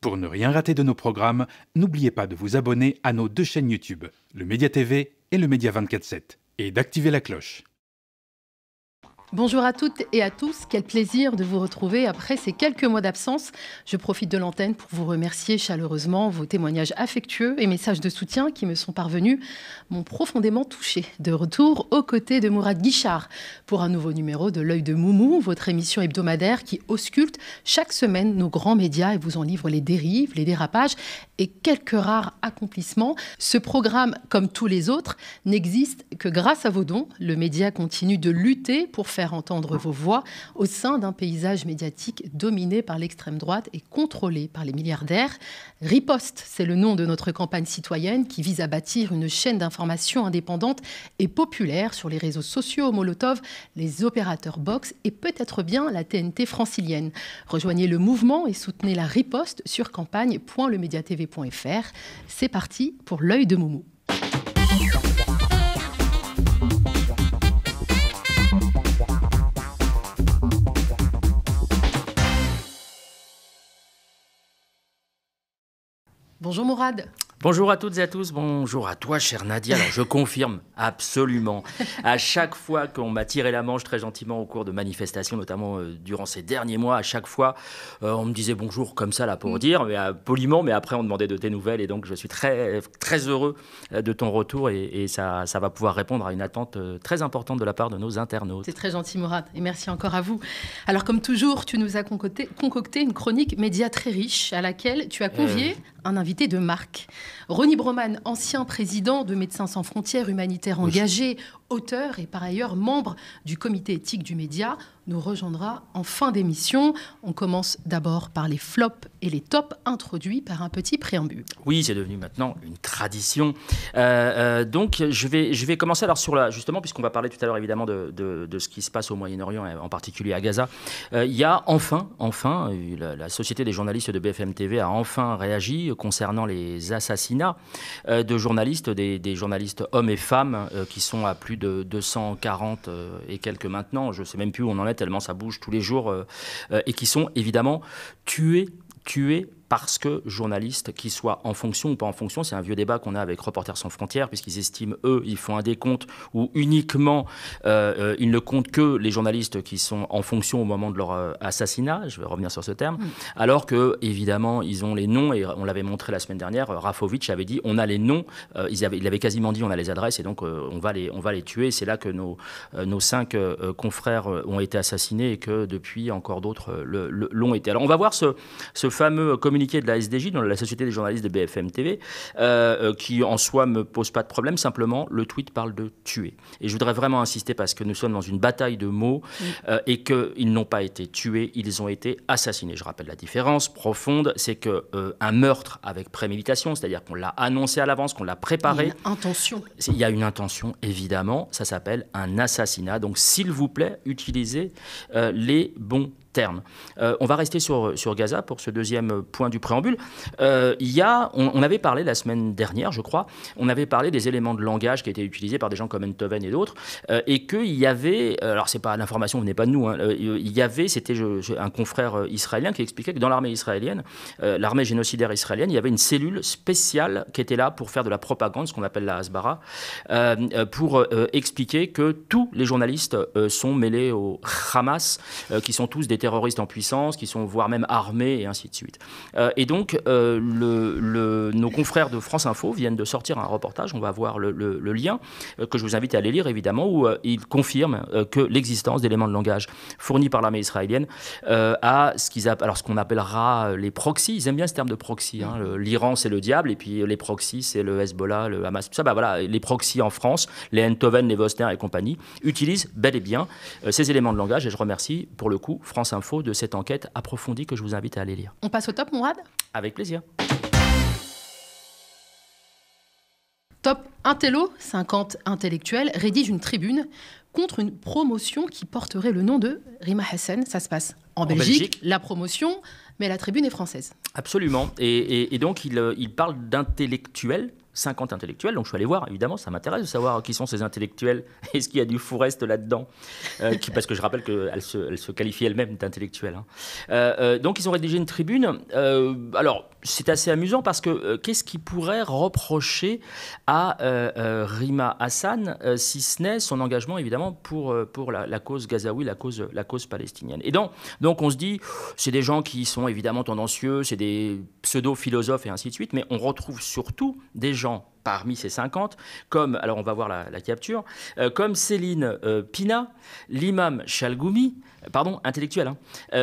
Pour ne rien rater de nos programmes, n'oubliez pas de vous abonner à nos deux chaînes YouTube, le Média TV et le Média 24/7, et d'activer la cloche. Bonjour à toutes et à tous, quel plaisir de vous retrouver après ces quelques mois d'absence. Je profite de l'antenne pour vous remercier chaleureusement. Vos témoignages affectueux et messages de soutien qui me sont parvenus m'ont profondément touchée. De retour aux côtés de Mourad Guichard pour un nouveau numéro de L'œil de Moumou, votre émission hebdomadaire qui ausculte chaque semaine nos grands médias et vous en livre les dérives, les dérapages et quelques rares accomplissements. Ce programme, comme tous les autres, n'existe que grâce à vos dons. Le média continue de lutter pour faire entendre vos voix au sein d'un paysage médiatique dominé par l'extrême droite et contrôlé par les milliardaires. Riposte, c'est le nom de notre campagne citoyenne qui vise à bâtir une chaîne d'information indépendante et populaire sur les réseaux sociaux Molotov, les opérateurs Box et peut-être bien la TNT francilienne. Rejoignez le mouvement et soutenez la riposte sur campagne.lemediatv.fr. C'est parti pour L'œil de Moumou. Bonjour Mourad. Bonjour à toutes et à tous, bonjour à toi chère Nadia. Alors je confirme absolument, à chaque fois qu'on m'a tiré la manche très gentiment au cours de manifestations, notamment durant ces derniers mois, à chaque fois on me disait bonjour comme ça là pour dire, mais, poliment, mais après on demandait de tes nouvelles et donc je suis très, très heureux de ton retour et ça va pouvoir répondre à une attente très importante de la part de nos internautes. C'est très gentil Mourad et merci encore à vous. Alors comme toujours, tu nous as concocté une chronique média très riche à laquelle tu as convié un invité de marque. Ronny Broman, ancien président de Médecins sans frontières, humanitaire engagé, auteur et par ailleurs membre du comité éthique du média, nous rejoindra en fin d'émission. On commence d'abord par les flops et les tops introduits par un petit préambule. Oui, c'est devenu maintenant une tradition. Donc je vais commencer alors justement, puisqu'on va parler tout à l'heure évidemment de ce qui se passe au Moyen-Orient, en particulier à Gaza. Il y a enfin, la Société des journalistes de BFM TV a enfin réagi concernant les assassinats de journalistes, des journalistes hommes et femmes qui sont à plus de 240 et quelques maintenant. Je ne sais même plus où on en est tellement ça bouge tous les jours et qui sont évidemment tués parce que journalistes, qu'ils soient en fonction ou pas en fonction, c'est un vieux débat qu'on a avec Reporters sans frontières, puisqu'ils estiment, eux, ils font un décompte où uniquement ils ne comptent que les journalistes qui sont en fonction au moment de leur assassinat, je vais revenir sur ce terme, alors que évidemment ils ont les noms, et on l'avait montré la semaine dernière, Rafovitch avait dit on a les noms, il avait quasiment dit on a les adresses, et donc on va les tuer. C'est là que nos 5 confrères ont été assassinés et que depuis encore d'autres l'ont été. Alors on va voir ce fameux communiqué de la SDJ, dans la Société des journalistes de BFM TV, qui en soi me pose pas de problème, simplement le tweet parle de tuer. Et je voudrais vraiment insister parce que nous sommes dans une bataille de mots et qu'ils n'ont pas été tués, ils ont été assassinés. Je rappelle la différence profonde, c'est qu'un meurtre avec préméditation, c'est-à-dire qu'on l'a annoncé à l'avance, qu'on l'a préparé. Il y a une intention, évidemment, ça s'appelle un assassinat. Donc s'il vous plaît, utilisez les bons terme. On va rester sur Gaza pour ce deuxième point du préambule. On avait parlé la semaine dernière, je crois, on avait parlé des éléments de langage qui étaient utilisés par des gens comme Enthoven et d'autres, et qu'il y avait, alors c'est pas l'information venait pas de nous, c'était un confrère israélien qui expliquait que dans l'armée israélienne, l'armée génocidaire israélienne, il y avait une cellule spéciale qui était là pour faire de la propagande, ce qu'on appelle la Hasbara, pour expliquer que tous les journalistes sont mêlés au Hamas, qui sont tous des terroristes en puissance, qui sont voire même armés et ainsi de suite. Et donc, nos confrères de France Info viennent de sortir un reportage, on va voir le lien, que je vous invite à aller lire évidemment, où ils confirment que l'existence d'éléments de langage fournis par l'armée israélienne à ce qu'on appellera les proxys. Ils aiment bien ce terme de proxy. L'Iran, c'est le diable, et puis les proxys, c'est le Hezbollah, le Hamas, tout ça. Voilà, les proxys en France, les Enthoven, les Wostner et compagnie, utilisent bel et bien ces éléments de langage, et je remercie pour le coup France Info de cette enquête approfondie que je vous invite à aller lire. On passe au top, Mourad ? Avec plaisir. Top Intello, 50 intellectuels rédigent une tribune contre une promotion qui porterait le nom de Rima Hassan. Ça se passe en Belgique. La promotion, mais la tribune est française. Absolument. Et donc, il parle d'intellectuels 50 intellectuels, donc je suis allé voir, évidemment, ça m'intéresse de savoir qui sont ces intellectuels, est-ce qu'il y a du Fourest là-dedans, parce que je rappelle qu'elle se qualifie elle-même d'intellectuelle. Donc ils ont rédigé une tribune. Alors, c'est assez amusant parce que qu'est-ce qui pourrait reprocher à Rima Hassan, si ce n'est son engagement, évidemment, pour la cause gazaoui, la cause palestinienne. Et donc on se dit, c'est des gens qui sont évidemment tendancieux, c'est des pseudo-philosophes et ainsi de suite, mais on retrouve surtout des gens parmi ces 50, comme, alors on va voir la capture, comme Céline Pina, l'imam Chalgoumi, intellectuel,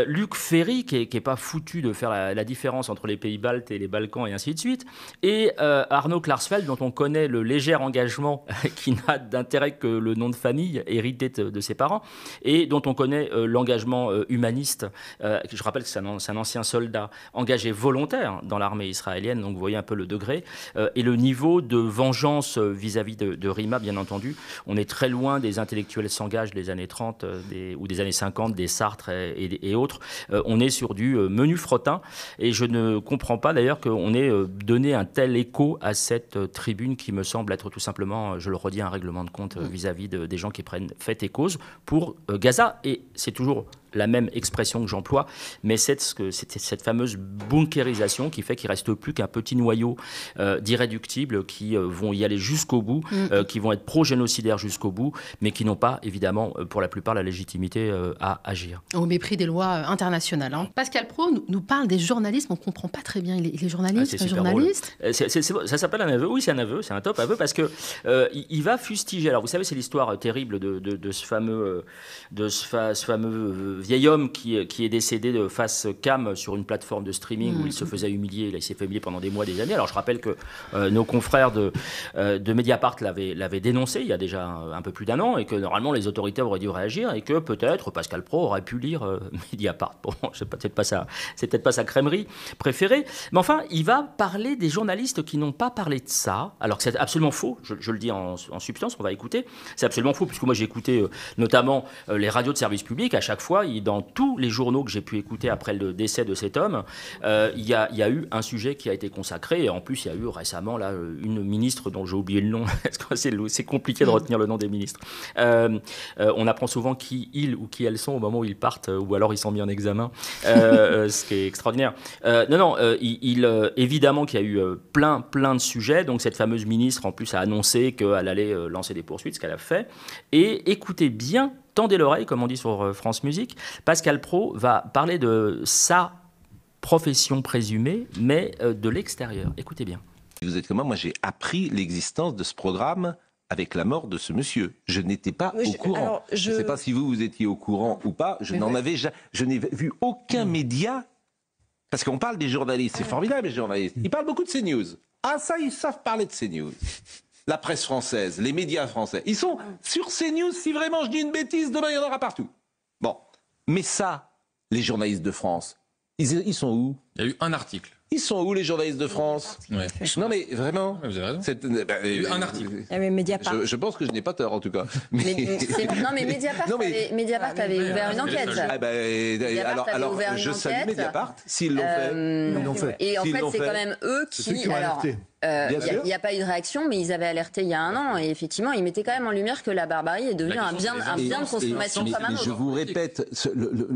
Luc Ferry, qui est pas foutu de faire la différence entre les pays baltes et les Balkans et ainsi de suite, et Arnaud Klarsfeld, dont on connaît le léger engagement qui n'a d'intérêt que le nom de famille hérité de ses parents, et dont on connaît l'engagement humaniste. Je rappelle que c'est un ancien soldat engagé volontaire dans l'armée israélienne, donc vous voyez un peu le degré, et le niveau de vengeance vis-à-vis de Rima, bien entendu. On est très loin des intellectuels s'engagent des années 30 ou des années 50, des Sartre et autres. On est sur du menu frottin, et je ne comprends pas d'ailleurs qu'on ait donné un tel écho à cette tribune qui me semble être tout simplement, je le redis, un règlement de compte vis-à-vis des gens qui prennent fait et cause pour Gaza. Et c'est toujours la même expression que j'emploie, mais c'est cette fameuse bunkérisation qui fait qu'il ne reste plus qu'un petit noyau d'irréductibles qui vont y aller jusqu'au bout, qui vont être pro-génocidaires jusqu'au bout, mais qui n'ont pas, évidemment, pour la plupart, la légitimité à agir. Au mépris des lois internationales. Pascal Praud nous parle des journalistes, on ne comprend pas très bien, il est journaliste, c'est journaliste. Ça s'appelle un aveu, oui c'est un aveu, c'est un top aveu, parce que il va fustiger, alors vous savez c'est l'histoire terrible de ce fameux vieil homme qui est décédé face cam sur une plateforme de streaming où il se faisait humilier. Il s'est fait humilier pendant des mois, des années. Alors je rappelle que nos confrères de Mediapart l'avaient dénoncé il y a déjà un peu plus d'un an, et que normalement les autorités auraient dû réagir, et que peut-être Pascal Praud aurait pu lire Mediapart. Bon, c'est peut-être pas sa crèmerie préférée, mais enfin il va parler des journalistes qui n'ont pas parlé de ça, alors que c'est absolument faux. Je le dis en substance, on va écouter. C'est absolument faux, puisque moi j'ai écouté notamment les radios de service public. À chaque fois, dans tous les journaux que j'ai pu écouter après le décès de cet homme, il y a eu un sujet qui a été consacré. Et en plus, il y a eu récemment là, une ministre dont j'ai oublié le nom, parce que c'est compliqué de retenir le nom des ministres. On apprend souvent qui ils ou qui elles sont au moment où ils partent, ou alors ils sont mis en examen, ce qui est extraordinaire. Évidemment qu'il y a eu plein de sujets. Donc cette fameuse ministre, en plus, a annoncé qu'elle allait lancer des poursuites, ce qu'elle a fait. Et écoutez bien, tendez l'oreille, comme on dit sur France Musique, Pascal Praud va parler de sa profession présumée, mais de l'extérieur. Écoutez bien. Vous êtes comme moi, j'ai appris l'existence de ce programme avec la mort de ce monsieur. Je n'étais pas au courant. Alors, je ne sais pas si vous étiez au courant ou pas. Je n'ai vu aucun média, parce qu'on parle des journalistes, c'est formidable les journalistes. Ils parlent beaucoup de CNews. Ah ça, ils savent parler de CNews. La presse française, les médias français, ils sont sur CNews. Si vraiment je dis une bêtise, demain il y en aura partout. Bon, mais ça, les journalistes de France, ils sont où? Il y a eu un article. Ils sont où les journalistes de France? Ouais. Non mais vraiment. Ouais, vous avez raison. Un article. Je pense que je n'ai pas tort en tout cas. Mais Mediapart avait ouvert une enquête. Alors je salue Mediapart s'ils l'ont fait. Et en fait c'est quand même eux qui ont alerté. Il n'y a pas eu de réaction, mais ils avaient alerté il y a un an, et effectivement, ils mettaient quand même en lumière que la barbarie est devenue un bien de consommation comme un autre. Je vous répète,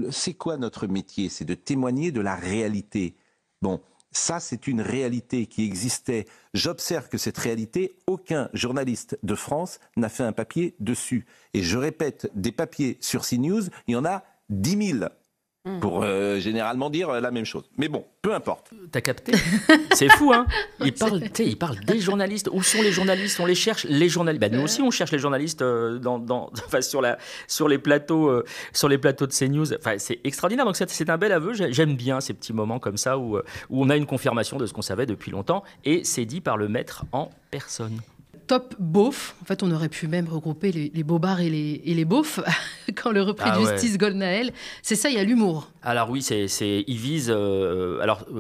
c'est quoi notre métier? C'est de témoigner de la réalité. Bon, ça c'est une réalité qui existait. J'observe que cette réalité, aucun journaliste de France n'a fait un papier dessus. Et je répète, des papiers sur CNews, il y en a 10 000. Pour généralement dire la même chose. Mais bon, peu importe. T'as capté? C'est fou, hein? Il parle des journalistes. Où sont les journalistes? On les cherche, les journalistes. Nous aussi, on cherche les journalistes sur les plateaux de CNews. Enfin, c'est extraordinaire. Donc, c'est un bel aveu. J'aime bien ces petits moments comme ça où on a une confirmation de ce qu'on savait depuis longtemps. Et c'est dit par le maître en personne. top beauf. En fait, on aurait pu même regrouper les bobards et les beaufs quand le repris de justice Goldnagel. C'est ça, il y a l'humour. Alors oui, il vise...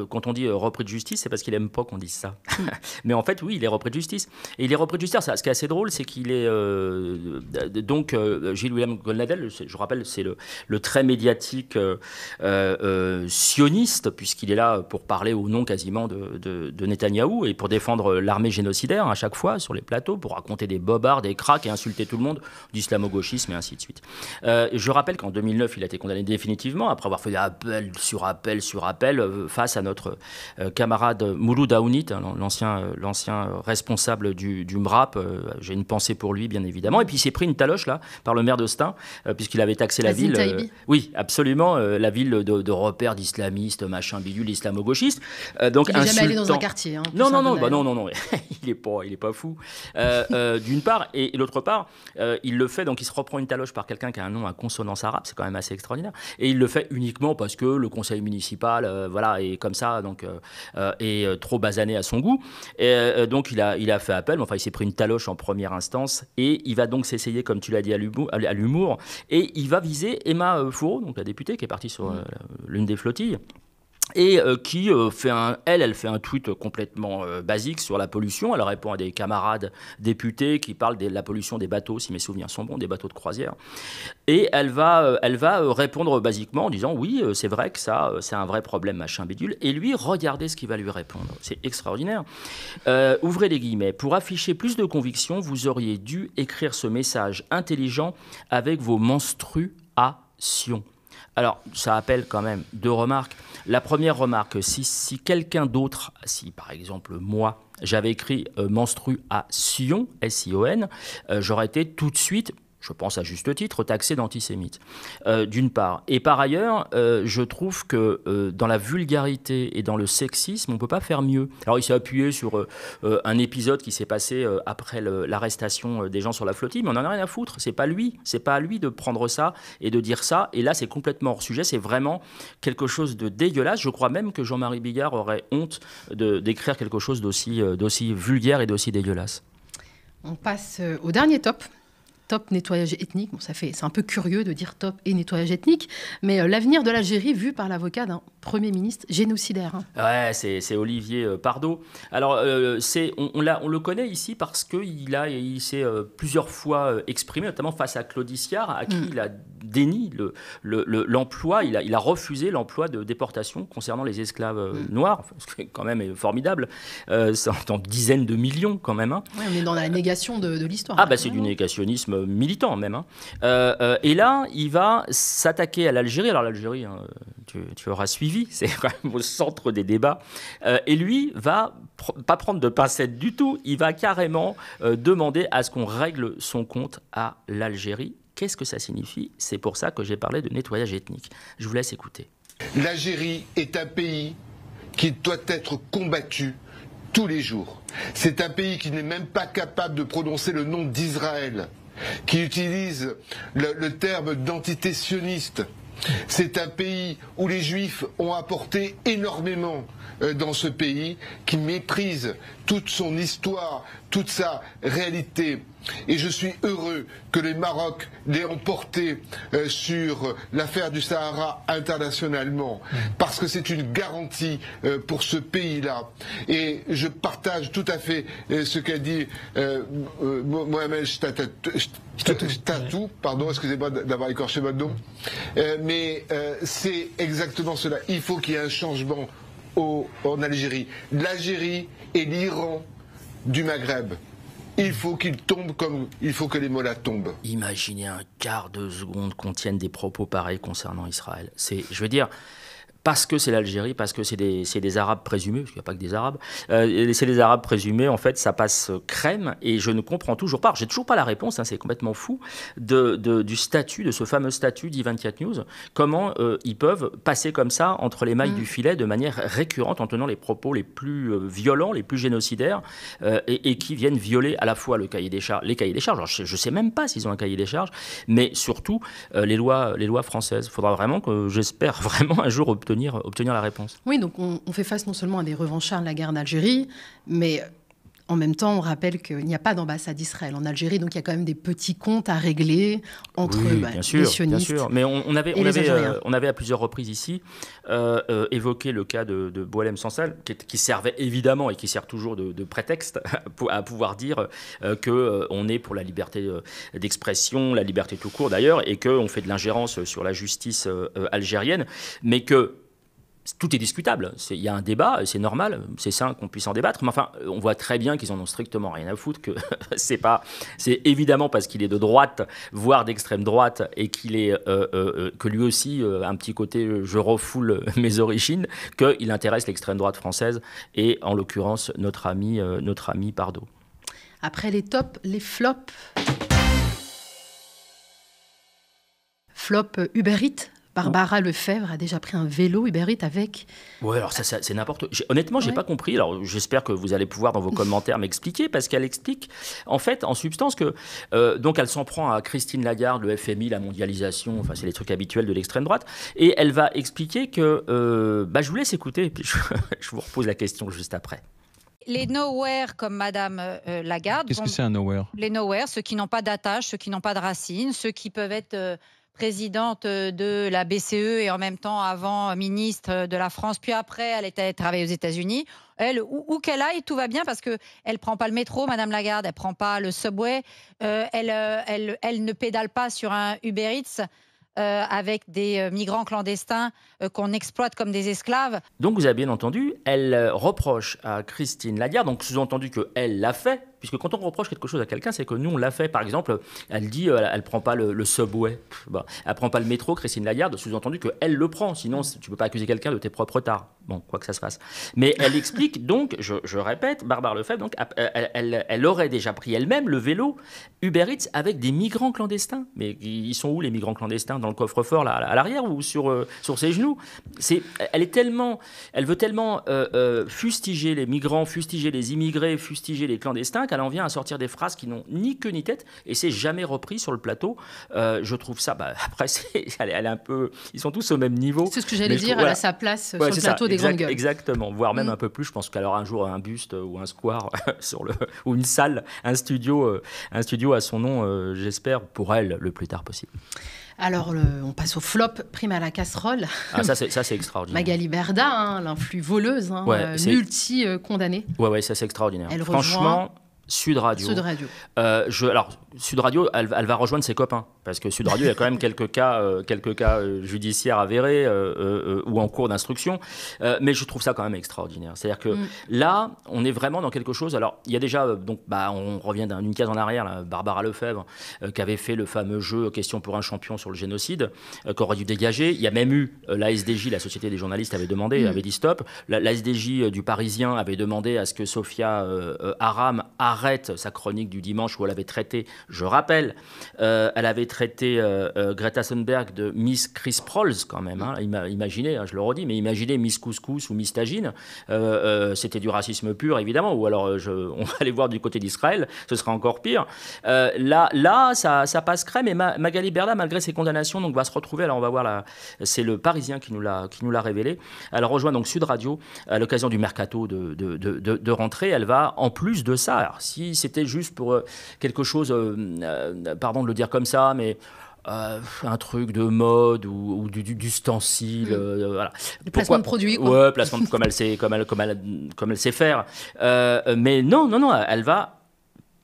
quand on dit repris de justice, c'est parce qu'il n'aime pas qu'on dise ça. Mais en fait, oui, il est repris de justice. Et il est repris de justice. Ce qui est assez drôle, c'est qu'il est... Gilles-William Goldnagel, je rappelle, c'est le très médiatique sioniste, puisqu'il est là pour parler au nom quasiment de Netanyahou et pour défendre l'armée génocidaire à chaque fois sur les plateaux, pour raconter des bobards, des cracks et insulter tout le monde, d'islamo-gauchisme et ainsi de suite. Je rappelle qu'en 2009, il a été condamné définitivement après avoir fait appel sur appel sur appel face à notre camarade Mouloud Aounit, l'ancien responsable du MRAP. J'ai une pensée pour lui, bien évidemment. Et puis il s'est pris une taloche là par le maire de Stein, puisqu'il avait taxé la ville. Oui, absolument, la ville de repères d'islamistes, machin bidule, islamo-gauchistes. Donc il n'est jamais allé dans un quartier. Hein, non, il est pas fou. D'une part, et d'autre part, il le fait, donc il se reprend une taloche par quelqu'un qui a un nom à consonance arabe, c'est quand même assez extraordinaire. Et il le fait uniquement parce que le conseil municipal, est comme ça, donc est trop basané à son goût. Et donc il a fait appel, mais enfin il s'est pris une taloche en première instance, et il va donc s'essayer, comme tu l'as dit, à l'humour, et il va viser Emma Fourreau, donc la députée qui est partie sur l'une des flottilles. Et qui elle fait un tweet complètement basique sur la pollution. Elle répond à des camarades députés qui parlent de la pollution des bateaux, si mes souvenirs sont bons, des bateaux de croisière. Et elle va répondre basiquement en disant oui, c'est vrai que ça, c'est un vrai problème, machin bidule. Et lui, regardez ce qu'il va lui répondre. C'est extraordinaire. Ouvrez les guillemets. Pour afficher plus de conviction, vous auriez dû écrire ce message intelligent avec vos menstruations. Alors, ça appelle quand même 2 remarques. La première remarque, si quelqu'un d'autre, si par exemple moi, j'avais écrit menstruation, S-I-O-N, j'aurais été tout de suite, je pense à juste titre, taxé d'antisémite, d'une part. Et par ailleurs, je trouve que dans la vulgarité et dans le sexisme, on ne peut pas faire mieux. Alors il s'est appuyé sur un épisode qui s'est passé après l'arrestation des gens sur la flottille, mais on n'en a rien à foutre. C'est pas à lui de prendre ça et de dire ça. Et là, c'est complètement hors sujet. C'est vraiment quelque chose de dégueulasse. Je crois même que Jean-Marie Bigard aurait honte d'écrire quelque chose d'aussi vulgaire et d'aussi dégueulasse. On passe au dernier top. Top nettoyage ethnique. Bon, c'est un peu curieux de dire top et nettoyage ethnique, mais l'avenir de l'Algérie vu par l'avocat d'un Premier ministre génocidaire. Hein. Ouais, c'est Olivier Pardo. Alors, on le connaît ici parce qu'il s'est plusieurs fois exprimé, notamment face à Claude Iciard, à qui il a déni l'emploi, il a refusé l'emploi de déportation concernant les esclaves noirs, ce qui est quand même formidable. C'est en dizaines de millions quand même. Hein. Ouais, on est dans la négation de l'histoire. C'est du négationnisme militant même. Hein. Et là, il va s'attaquer à l'Algérie. Alors l'Algérie, hein, tu auras suivi, c'est quand même au centre des débats. Et lui va pas prendre de pincettes du tout. Il va carrément demander à ce qu'on règle son compte à l'Algérie. Qu'est-ce que ça signifie ? C'est pour ça que j'ai parlé de nettoyage ethnique. Je vous laisse écouter. L'Algérie est un pays qui doit être combattu tous les jours. C'est un pays qui n'est même pas capable de prononcer le nom d'Israël, qui utilise le terme d'entité sioniste. C'est un pays où les Juifs ont apporté énormément dans ce pays, qui méprise toute son histoire, toute sa réalité. Et je suis heureux que le Maroc l'ait emporté sur l'affaire du Sahara internationalement, parce que c'est une garantie pour ce pays-là. Et je partage tout à fait ce qu'a dit Mohamed Tatou, pardon, excusez-moi d'avoir écorché votre nom, mais c'est exactement cela. Il faut qu'il y ait un changement en Algérie. L'Algérie est l'Iran du Maghreb. Il faut qu'il tombe comme il faut que les mollahs tombent. Imaginez un quart de seconde qu'on tienne des propos pareils concernant Israël. Je veux dire, parce que c'est l'Algérie, parce que c'est des Arabes présumés, parce qu'il n'y a pas que des Arabes, c'est des Arabes présumés, en fait, ça passe crème, et je ne comprends toujours pas, j'ai toujours pas la réponse, hein, c'est complètement fou, du statut, de ce fameux statut d'I24 News, comment ils peuvent passer comme ça entre les mailles du filet de manière récurrente en tenant les propos les plus violents, les plus génocidaires, et qui viennent violer à la fois les cahiers des charges. Alors, je ne sais même pas s'ils ont un cahier des charges, mais surtout les lois françaises. Il faudra vraiment j'espère vraiment un jour obtenir la réponse. Oui, donc on fait face non seulement à des revanchards de la guerre d'Algérie, mais En même temps, on rappelle qu'il n'y a pas d'ambassade d'Israël en Algérie, donc il y a quand même des petits comptes à régler entre les sionistes bien sûr. Mais on avait à plusieurs reprises ici évoqué le cas de Boualem Sansal, qui servait évidemment et qui sert toujours de prétexte à pouvoir dire qu'on est pour la liberté d'expression, la liberté tout court d'ailleurs, et qu'on fait de l'ingérence sur la justice algérienne, mais que tout est discutable. Il y a un débat, c'est normal, c'est sain qu'on puisse en débattre, mais enfin, on voit très bien qu'ils en ont strictement rien à foutre, que c'est évidemment parce qu'il est de droite, voire d'extrême droite, et que lui aussi a un petit côté je refoule mes origines, qu'il intéresse l'extrême droite française, et en l'occurrence notre ami Pardo. Après les tops, les flops. Flop Uber Eats. Barbara Lefebvre a déjà pris un vélo Uber Eats avec... Oui, alors ça c'est n'importe quoi. Honnêtement, je n'ai pas compris. Alors j'espère que vous allez pouvoir dans vos commentaires m'expliquer, parce qu'elle explique, en fait, en substance, que donc elle s'en prend à Christine Lagarde, le FMI, la mondialisation, enfin c'est les trucs habituels de l'extrême droite, et elle va expliquer que... je vous laisse écouter, et puis je vous repose la question juste après. Les nowhere comme Madame Lagarde... Qu'est-ce que c'est un nowhere ? Les nowhere, ceux qui n'ont pas d'attache, ceux qui n'ont pas de racines, ceux qui peuvent être... présidente de la BCE et en même temps avant ministre de la France, puis après elle est allée travailler aux États-Unis. Elle, où qu'elle aille, tout va bien parce qu'elle ne prend pas le métro, Madame Lagarde, elle ne prend pas le subway, elle ne pédale pas sur un Uber Eats avec des migrants clandestins qu'on exploite comme des esclaves. Donc vous avez bien entendu, elle reproche à Christine Lagarde, donc sous-entendu qu'elle l'a fait, puisque quand on reproche quelque chose à quelqu'un, c'est que nous, on l'a fait. Par exemple, elle dit elle ne prend pas le subway, elle ne prend pas le métro, Christine Lagarde, sous-entendu qu'elle le prend. Sinon, tu ne peux pas accuser quelqu'un de tes propres tares. Bon, quoi que ça se fasse. Mais elle explique donc, je répète, Barbara Lefebvre, donc, elle aurait déjà pris elle-même le vélo Uber Eats avec des migrants clandestins. Mais ils sont où les migrants clandestins ? Dans le coffre-fort, là, à l'arrière, ou sur ses genoux ? Elle veut tellement fustiger les migrants, fustiger les immigrés, fustiger les clandestins, qu'elle en vient à sortir des phrases qui n'ont ni queue ni tête, et c'est jamais repris sur le plateau. Je trouve ça, après, elle est un peu... Ils sont tous au même niveau. C'est ce que j'allais dire, elle a sa place sur le plateau des grandes gueules. Exactement, voire même un peu plus. Je pense qu'elle aura un jour un buste ou un square ou une salle, un studio à son nom, j'espère, pour elle, le plus tard possible. Alors, on passe au flop, prime à la casserole. Ah, ça c'est extraordinaire. Magali Berda, l'influx voleuse, multi-condamnée. Ouais, ça c'est extraordinaire. Franchement, Sud Radio. Alors, Sud Radio, elle va rejoindre ses copains, parce que Sud Radio, il y a quand même quelques cas judiciaires avérés ou en cours d'instruction, mais je trouve ça quand même extraordinaire. C'est-à-dire que là, on est vraiment dans quelque chose. Alors, il y a déjà, on revient d'une case en arrière, là, Barbara Lefebvre, qui avait fait le fameux jeu Question pour un champion sur le génocide, qu'aurait dû dégager. Il y a même eu la SDJ, la Société des journalistes, avait demandé, avait dit stop. La SDJ du Parisien avait demandé à ce que Sophia Aram arrête sa chronique du dimanche où elle avait traité, je rappelle, elle avait traité Greta Thunberg de Miss Chris Prolls quand même. Imaginez, je le redis, mais imaginez Miss Couscous ou Miss Tagine. C'était du racisme pur, évidemment. Ou alors, on va aller voir du côté d'Israël, ce sera encore pire. Là, ça passe crème. Et Magali Berda, malgré ses condamnations, donc, va se retrouver. Alors, on va voir, c'est le Parisien qui nous l'a révélé. Elle rejoint donc Sud Radio à l'occasion du mercato de rentrée. Elle va, en plus de ça, alors, si c'était juste pour quelque chose, pardon de le dire comme ça, mais un truc de mode ou d'ustensile, voilà. Du placement de produits, quoi. Ouais, placement comme elle sait faire. Mais non, elle va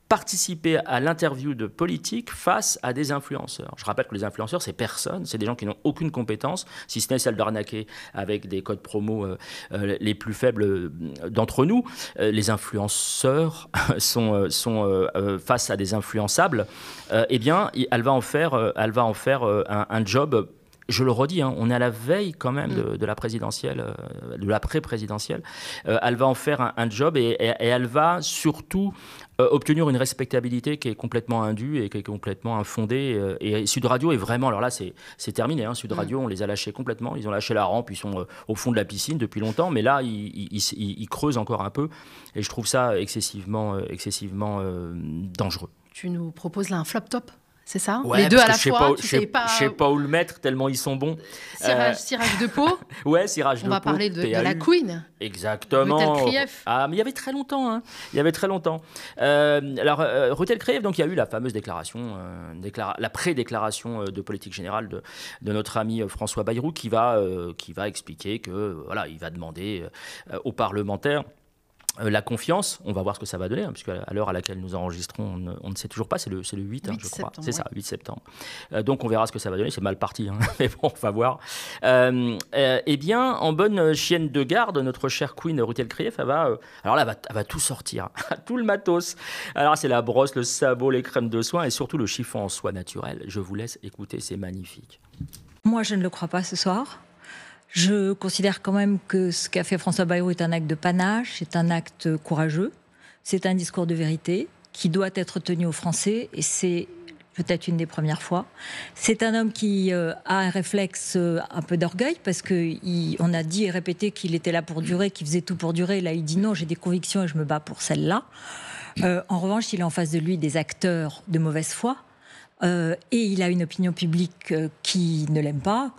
participer à l'interview de politique face à des influenceurs. Je rappelle que les influenceurs, c'est personne, c'est des gens qui n'ont aucune compétence, si ce n'est celle d'arnaquer avec des codes promo les plus faibles d'entre nous. Les influenceurs sont face à des influençables. Eh bien, elle va en faire un job. Je le redis, on est à la veille quand même de la présidentielle, de la pré-présidentielle. Elle va en faire un job et elle va surtout obtenir une respectabilité qui est complètement indue et qui est complètement infondée. Et Sud Radio est vraiment... Alors là, c'est terminé. Sud Radio, on les a lâchés complètement. Ils ont lâché la rampe, ils sont au fond de la piscine depuis longtemps. Mais là, ils creusent encore un peu. Et je trouve ça excessivement dangereux. Tu nous proposes là un flop top ? c'est ça? Ouais, les deux à la fois, je sais pas où le mettre, tellement ils sont bons. Cirage de peau. Ouais, cirage de peau. On va parler de la Queen. Exactement. Ah, mais il y avait très longtemps. Hein. Il y avait très longtemps. Alors, Rutel Kriev, donc il y a eu la fameuse déclaration, la pré-déclaration de politique générale de notre ami François Bayrou, qui va expliquer que voilà, il va demander aux parlementaires la confiance. On va voir ce que ça va donner, hein, puisque à l'heure à laquelle nous enregistrons, on ne sait toujours pas, c'est le 8, hein, je crois. C'est ça, 8 septembre. Donc on verra ce que ça va donner, c'est mal parti, hein, mais bon, on va voir. Eh bien, en bonne chienne de garde, notre chère Queen Rutel Kriev, elle va tout sortir, tout le matos. Alors c'est la brosse, le sabot, les crèmes de soin et surtout le chiffon en soie naturelle. Je vous laisse écouter, c'est magnifique. Moi, je ne le crois pas ce soir. Je considère quand même que ce qu'a fait François Bayrou est un acte de panache, c'est un acte courageux, c'est un discours de vérité qui doit être tenu aux Français et c'est peut-être une des premières fois. C'est un homme qui a un réflexe un peu d'orgueil parce qu'on a dit et répété qu'il était là pour durer, qu'il faisait tout pour durer. Là, il dit non, j'ai des convictions et je me bats pour celle-là. En revanche, il a en face de lui des acteurs de mauvaise foi et il a une opinion publique qui ne l'aime pas.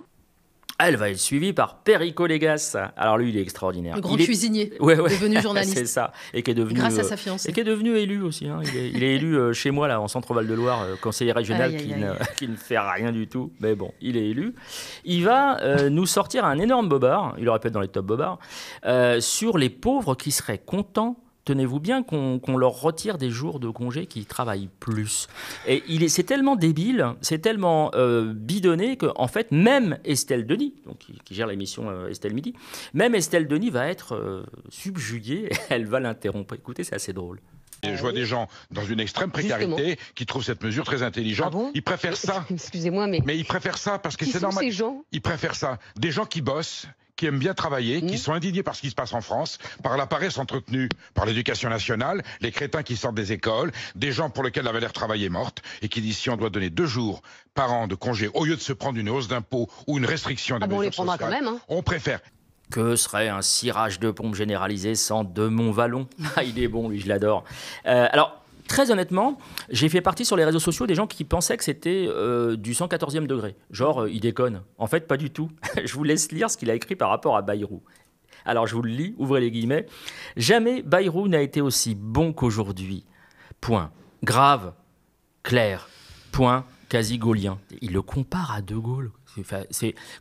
Elle va être suivie par Perico Légas. Alors lui, il est extraordinaire. Le grand cuisinier, devenu journaliste. C'est ça. Et qui est devenu, grâce à sa fiancée. Et qui est devenu élu aussi. Hein. Il est élu chez moi, là, en Centre-Val de Loire, conseiller régional qui ne fait rien du tout. Mais bon, il est élu. Il va nous sortir un énorme bobard, il aurait pu être dans les top bobards, sur les pauvres qui seraient contents. Tenez-vous bien qu'on leur retire des jours de congé qui travaillent plus. Et c'est tellement débile, c'est tellement bidonné qu'en fait, même Estelle Denis, donc, qui gère l'émission Estelle Midi, même Estelle Denis va être subjuguée, elle va l'interrompre. Écoutez, c'est assez drôle. Je vois des gens dans une extrême précarité qui trouvent cette mesure très intelligente. Ah bon, ils préfèrent ça. Excusez-moi, mais ils préfèrent ça parce que c'est normal. Ces gens ils préfèrent ça. Des gens qui bossent, qui aiment bien travailler, qui sont indignés par ce qui se passe en France, par la paresse entretenue par l'éducation nationale, les crétins qui sortent des écoles, des gens pour lesquels la valeur travail est morte, et qui disent si on doit donner 2 jours par an de congé, au lieu de se prendre une hausse d'impôts ou une restriction des mesures sociales, quand même, hein. On préfère. Que serait un cirage de pompe généralisé sans De Montvalon? Il est bon, lui, je l'adore. Alors, très honnêtement, j'ai fait partie sur les réseaux sociaux des gens qui pensaient que c'était du 114e degré. Genre, il déconne. En fait, pas du tout. Je vous laisse lire ce qu'il a écrit par rapport à Bayrou. Alors, je vous le lis, ouvrez les guillemets. « Jamais Bayrou n'a été aussi bon qu'aujourd'hui. Point. Grave. Clair. Point. Quasi gaulien. » Il le compare à De Gaulle.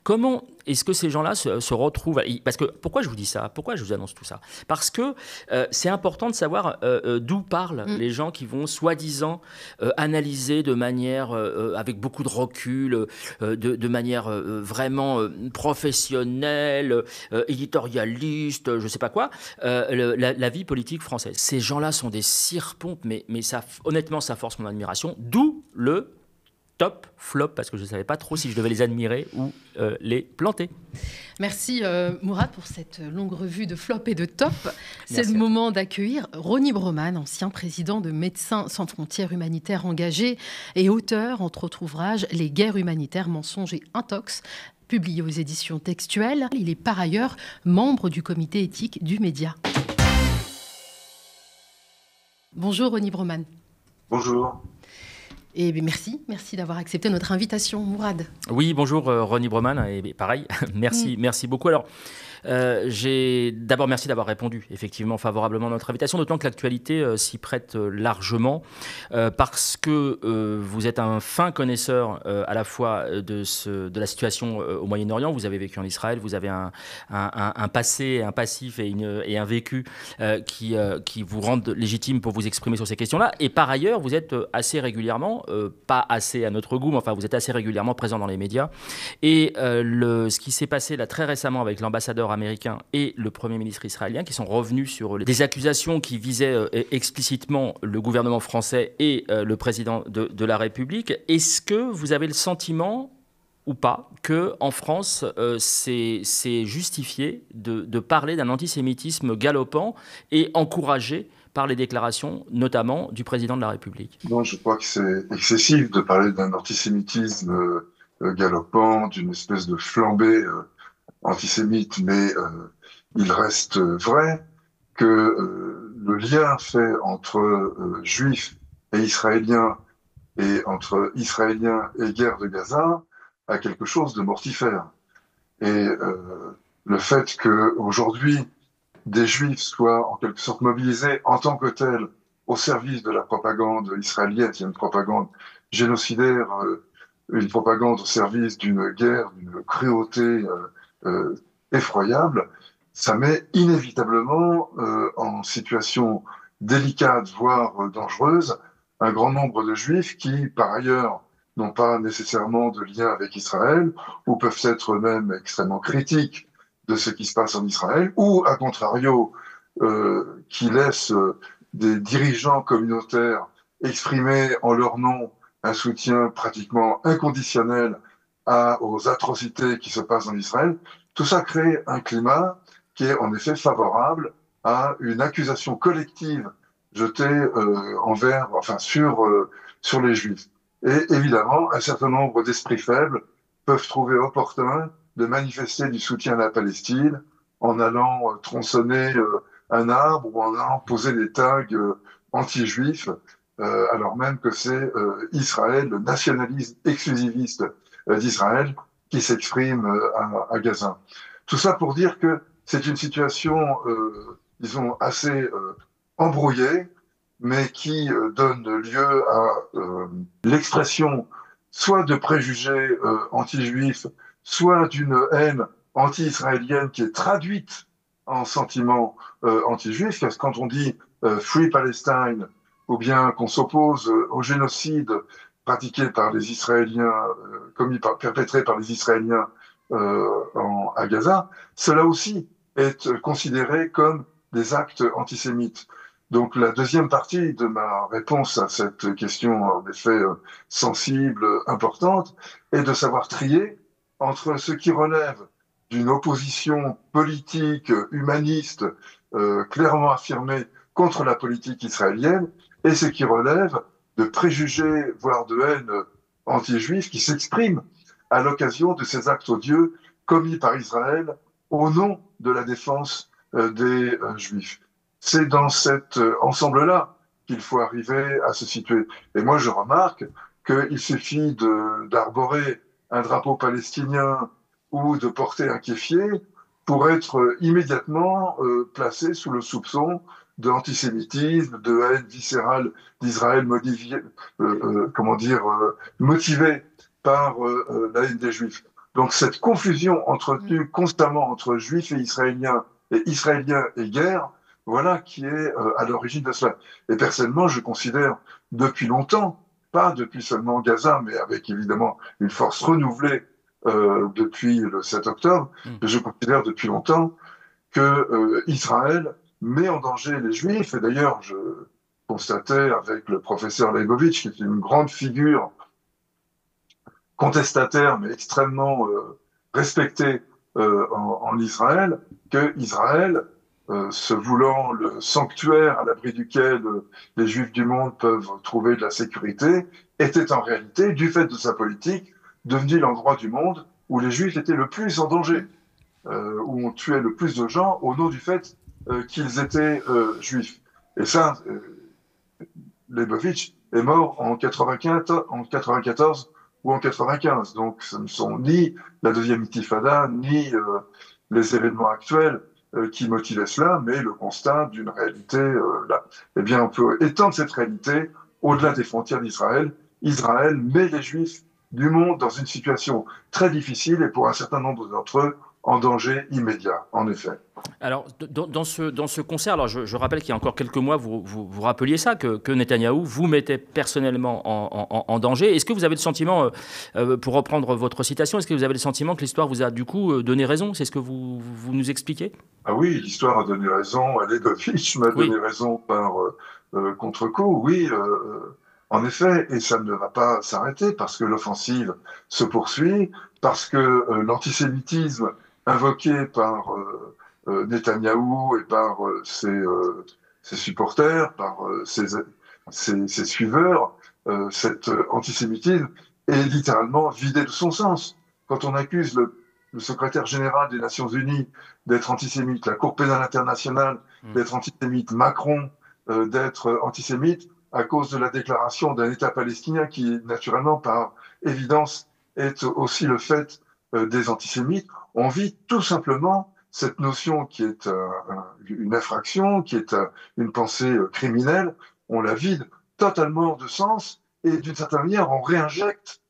Comment est-ce que ces gens-là se retrouvent? Parce que, pourquoi je vous dis ça? Pourquoi je vous annonce tout ça? Parce que c'est important de savoir d'où parlent les gens qui vont soi-disant analyser de manière, avec beaucoup de recul, de manière vraiment professionnelle, éditorialiste, je ne sais pas quoi, la vie politique française. Ces gens-là sont des cire-pompes, mais ça, honnêtement, ça force mon admiration. D'où le top, flop, parce que je ne savais pas trop si je devais les admirer ou les planter. Merci Mourad pour cette longue revue de flop et de top. C'est le moment d'accueillir Ronny Broman, ancien président de Médecins sans frontières humanitaires engagés et auteur, entre autres ouvrages, Les guerres humanitaires, mensonges et intox, publié aux éditions Textuelles. Il est par ailleurs membre du comité éthique du média. Bonjour Ronny Broman. Bonjour. Et merci d'avoir accepté notre invitation, Mourad. Oui, bonjour Ronny Broman, et pareil, merci beaucoup. Alors, d'abord merci d'avoir répondu effectivement favorablement à notre invitation, d'autant que l'actualité s'y prête largement, parce que vous êtes un fin connaisseur à la fois de la situation au Moyen-Orient. Vous avez vécu en Israël, vous avez un passé, un passif et un vécu qui vous rendent légitime pour vous exprimer sur ces questions-là. Et par ailleurs, vous êtes assez régulièrement, pas assez à notre goût, mais enfin vous êtes assez régulièrement présent dans les médias. Et ce qui s'est passé là très récemment avec l'ambassadeur américain et le Premier ministre israélien qui sont revenus sur des accusations qui visaient explicitement le gouvernement français et le président de la République. Est-ce que vous avez le sentiment ou pas qu'en France, c'est justifié de parler d'un antisémitisme galopant et encouragé par les déclarations, notamment du président de la République? Non, je crois que c'est excessif de parler d'un antisémitisme galopant, d'une espèce de flambée antisémite, mais il reste vrai que le lien fait entre juifs et israéliens et entre Israéliens et guerre de Gaza à quelque chose de mortifère. Et le fait qu'aujourd'hui, des Juifs soient en quelque sorte mobilisés en tant que tels au service de la propagande israélienne, qui est une propagande génocidaire, une propagande au service d'une guerre, d'une cruauté effroyable, ça met inévitablement en situation délicate, voire dangereuse, un grand nombre de Juifs qui, par ailleurs, n'ont pas nécessairement de lien avec Israël, ou peuvent être même extrêmement critiques de ce qui se passe en Israël, ou, à contrario, qui laissent des dirigeants communautaires exprimer en leur nom un soutien pratiquement inconditionnel aux atrocités qui se passent en Israël. Tout ça crée un climat qui est en effet favorable à une accusation collective jetée sur les Juifs. Et évidemment, un certain nombre d'esprits faibles peuvent trouver opportun de manifester du soutien à la Palestine en allant tronçonner un arbre ou en allant poser des tags anti-juifs, alors même que c'est Israël, le nationalisme exclusiviste d'Israël, qui s'exprime à Gaza. Tout ça pour dire que c'est une situation, disons, assez embrouillée, mais qui donne lieu à l'expression soit de préjugés anti-juifs, soit d'une haine anti-israélienne qui est traduite en sentiments anti-juifs. Parce que quand on dit Free Palestine, ou bien qu'on s'oppose au génocide pratiqué par les Israéliens, perpétré par les Israéliens à Gaza, cela aussi est considéré comme des actes antisémites. Donc la deuxième partie de ma réponse à cette question en effet sensible, importante, est de savoir trier entre ce qui relève d'une opposition politique, humaniste, clairement affirmée contre la politique israélienne, et ce qui relève de préjugés, voire de haine anti-juifs qui s'expriment à l'occasion de ces actes odieux commis par Israël au nom de la défense des Juifs. C'est dans cet ensemble-là qu'il faut arriver à se situer. Et moi, je remarque qu'il suffit d'arborer un drapeau palestinien ou de porter un kéfier pour être immédiatement placé sous le soupçon d'antisémitisme, de haine viscérale d'Israël motivée par la haine des Juifs. Donc cette confusion entretenue constamment entre Juifs et Israéliens et guerre, voilà qui est à l'origine de cela. Et personnellement, je considère depuis longtemps, pas depuis seulement Gaza, mais avec évidemment une force renouvelée depuis le 7 octobre, je considère depuis longtemps que Israël met en danger les Juifs. Et d'ailleurs, je constatais avec le professeur Leibovitch, qui est une grande figure contestataire, mais extrêmement respectée en Israël, que Israël, se voulant le sanctuaire à l'abri duquel les Juifs du monde peuvent trouver de la sécurité, était en réalité, du fait de sa politique, devenu l'endroit du monde où les Juifs étaient le plus en danger, où on tuait le plus de gens au nom du fait qu'ils étaient Juifs. Et ça, Leibovitch est mort en 94 ou en 95. Donc ce ne sont ni la deuxième intifada, ni les événements actuels qui motivaient cela, mais le constat d'une réalité là. Eh bien, on peut étendre cette réalité au-delà des frontières d'Israël. Israël met les Juifs du monde dans une situation très difficile et pour un certain nombre d'entre eux, en danger immédiat, en effet. Alors, dans ce concert, alors je rappelle qu'il y a encore quelques mois, vous rappeliez ça, que Netanyahou vous mettait personnellement en danger. Est-ce que vous avez le sentiment, pour reprendre votre citation, est-ce que vous avez le sentiment que l'histoire vous a du coup donné raison? C'est ce que vous nous expliquez? Ah oui, l'histoire a donné raison. Leibovitch m'a donné raison par contre-coup, oui. En effet, et ça ne va pas s'arrêter parce que l'offensive se poursuit, parce que l'antisémitisme invoqué par Netanyahou et par ses supporters, par ses suiveurs, cet antisémitisme est littéralement vidé de son sens. Quand on accuse le secrétaire général des Nations Unies d'être antisémite, la Cour pénale internationale d'être antisémite, Macron d'être antisémite, à cause de la déclaration d'un État palestinien qui, naturellement, par évidence, est aussi le fait des antisémites. On vit tout simplement cette notion qui est une infraction, qui est une pensée criminelle, on la vide totalement de sens et d'une certaine manière, on réinjecte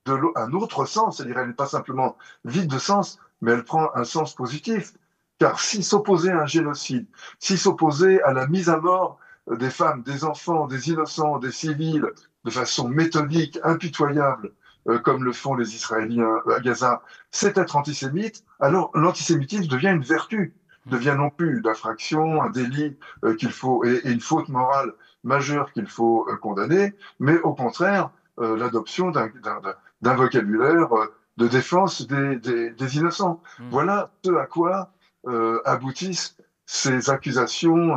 un autre sens, c'est-à-dire elle n'est pas simplement vide de sens, mais elle prend un sens positif. Car si s'opposer à un génocide, si s'opposer à la mise à mort des femmes, des enfants, des innocents, des civils, de façon méthodique, impitoyable, comme le font les Israéliens à Gaza, c'est être antisémite, alors l'antisémitisme devient une vertu, devient non plus une infraction, un délit qu'il faut, et une faute morale majeure qu'il faut condamner, mais au contraire, l'adoption d'un vocabulaire de défense des innocents. Voilà ce à quoi aboutissent ces accusations,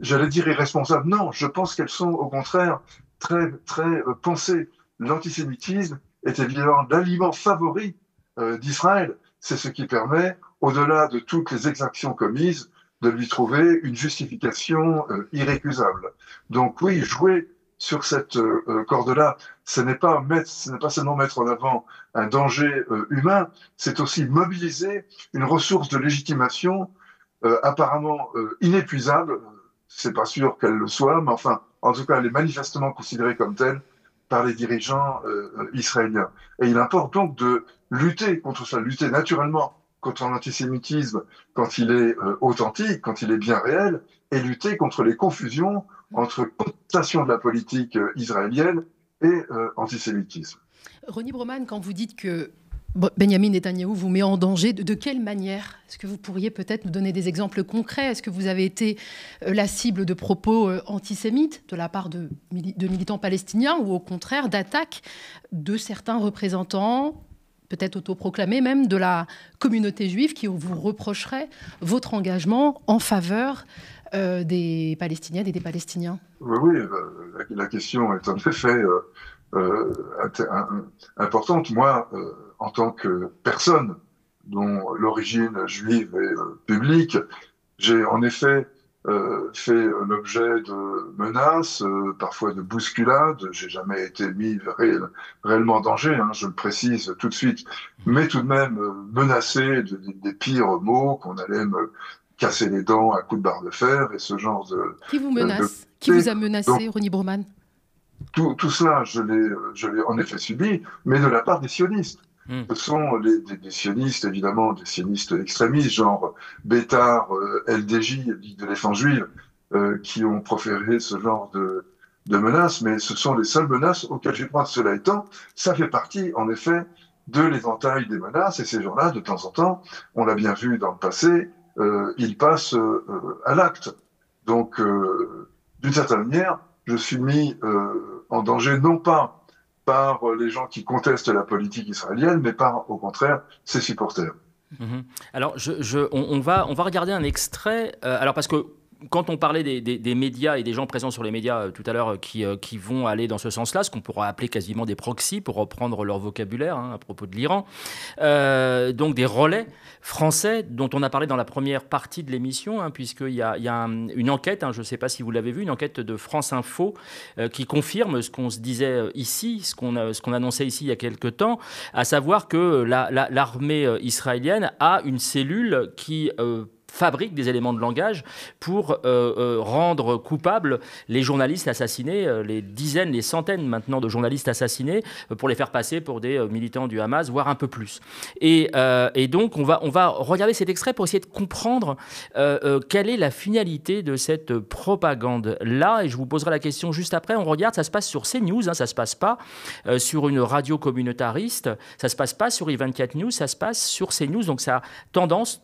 j'allais dire irresponsables. Non, je pense qu'elles sont au contraire très, très pensées. L'antisémitisme est évidemment l'aliment favori d'Israël. C'est ce qui permet, au-delà de toutes les exactions commises, de lui trouver une justification irrécusable. Donc oui, jouer sur cette corde-là, ce n'est pas seulement mettre en avant un danger humain, c'est aussi mobiliser une ressource de légitimation apparemment inépuisable. C'est pas sûr qu'elle le soit, mais enfin, en tout cas, elle est manifestement considérée comme telle par les dirigeants israéliens. Et il importe donc de lutter contre ça, lutter naturellement contre l'antisémitisme quand il est authentique, quand il est bien réel, et lutter contre les confusions entre contestation de la politique israélienne et antisémitisme. Ronnie Broman, quand vous dites que Benyamin Netanyahou vous met en danger, de quelle manière? Est-ce que vous pourriez peut-être nous donner des exemples concrets? Est-ce que vous avez été la cible de propos antisémites de la part de militants palestiniens ou au contraire d'attaques de certains représentants, peut-être autoproclamés même, de la communauté juive qui vous reprocherait votre engagement en faveur des Palestiniennes et des Palestiniens? Oui, la question est en effet importante. Moi, en tant que personne dont l'origine juive est publique, j'ai en effet fait l'objet de menaces, parfois de bousculades. J'ai jamais été mis réellement en danger, hein, je le précise tout de suite, mais tout de même menacé des pires mots, qu'on allait me casser les dents à coups de barre de fer et ce genre de... Qui vous menace? Qui vous a menacé, Ronnie Broman? Tout cela, je l'ai en effet subi, mais de la part des sionistes. Ce sont des sionistes, évidemment, des sionistes extrémistes, genre Bétar, LDJ, Ligue de défense juive, qui ont proféré ce genre de menaces, mais ce sont les seules menaces auxquelles j'ai droit. Cela étant, ça fait partie, en effet, de l'éventail des menaces, et ces gens-là, de temps en temps, on l'a bien vu dans le passé, ils passent à l'acte. Donc, d'une certaine manière, je suis mis en danger, non pas par les gens qui contestent la politique israélienne, mais par, au contraire, ses supporters. Alors, on va regarder un extrait. Alors, parce que quand on parlait des médias et des gens présents sur les médias tout à l'heure qui vont aller dans ce sens-là, ce qu'on pourra appeler quasiment des proxys, pour reprendre leur vocabulaire à propos de l'Iran, donc des relais français dont on a parlé dans la première partie de l'émission, puisqu'il y a une enquête, je ne sais pas si vous l'avez vu, une enquête de France Info qui confirme ce qu'on se disait ici, ce qu'on annonçait ici il y a quelque temps, à savoir que l'armée israélienne a une cellule qui fabrique des éléments de langage pour rendre coupables les journalistes assassinés, les dizaines, les centaines maintenant de journalistes assassinés, pour les faire passer pour des militants du Hamas, voire un peu plus. Et donc, on va regarder cet extrait pour essayer de comprendre quelle est la finalité de cette propagande-là. Et je vous poserai la question juste après. On regarde, ça se passe sur CNews, ça ne se passe pas sur une radio communautariste, ça ne se passe pas sur i24 News, ça se passe sur CNews. Donc, ça a tendance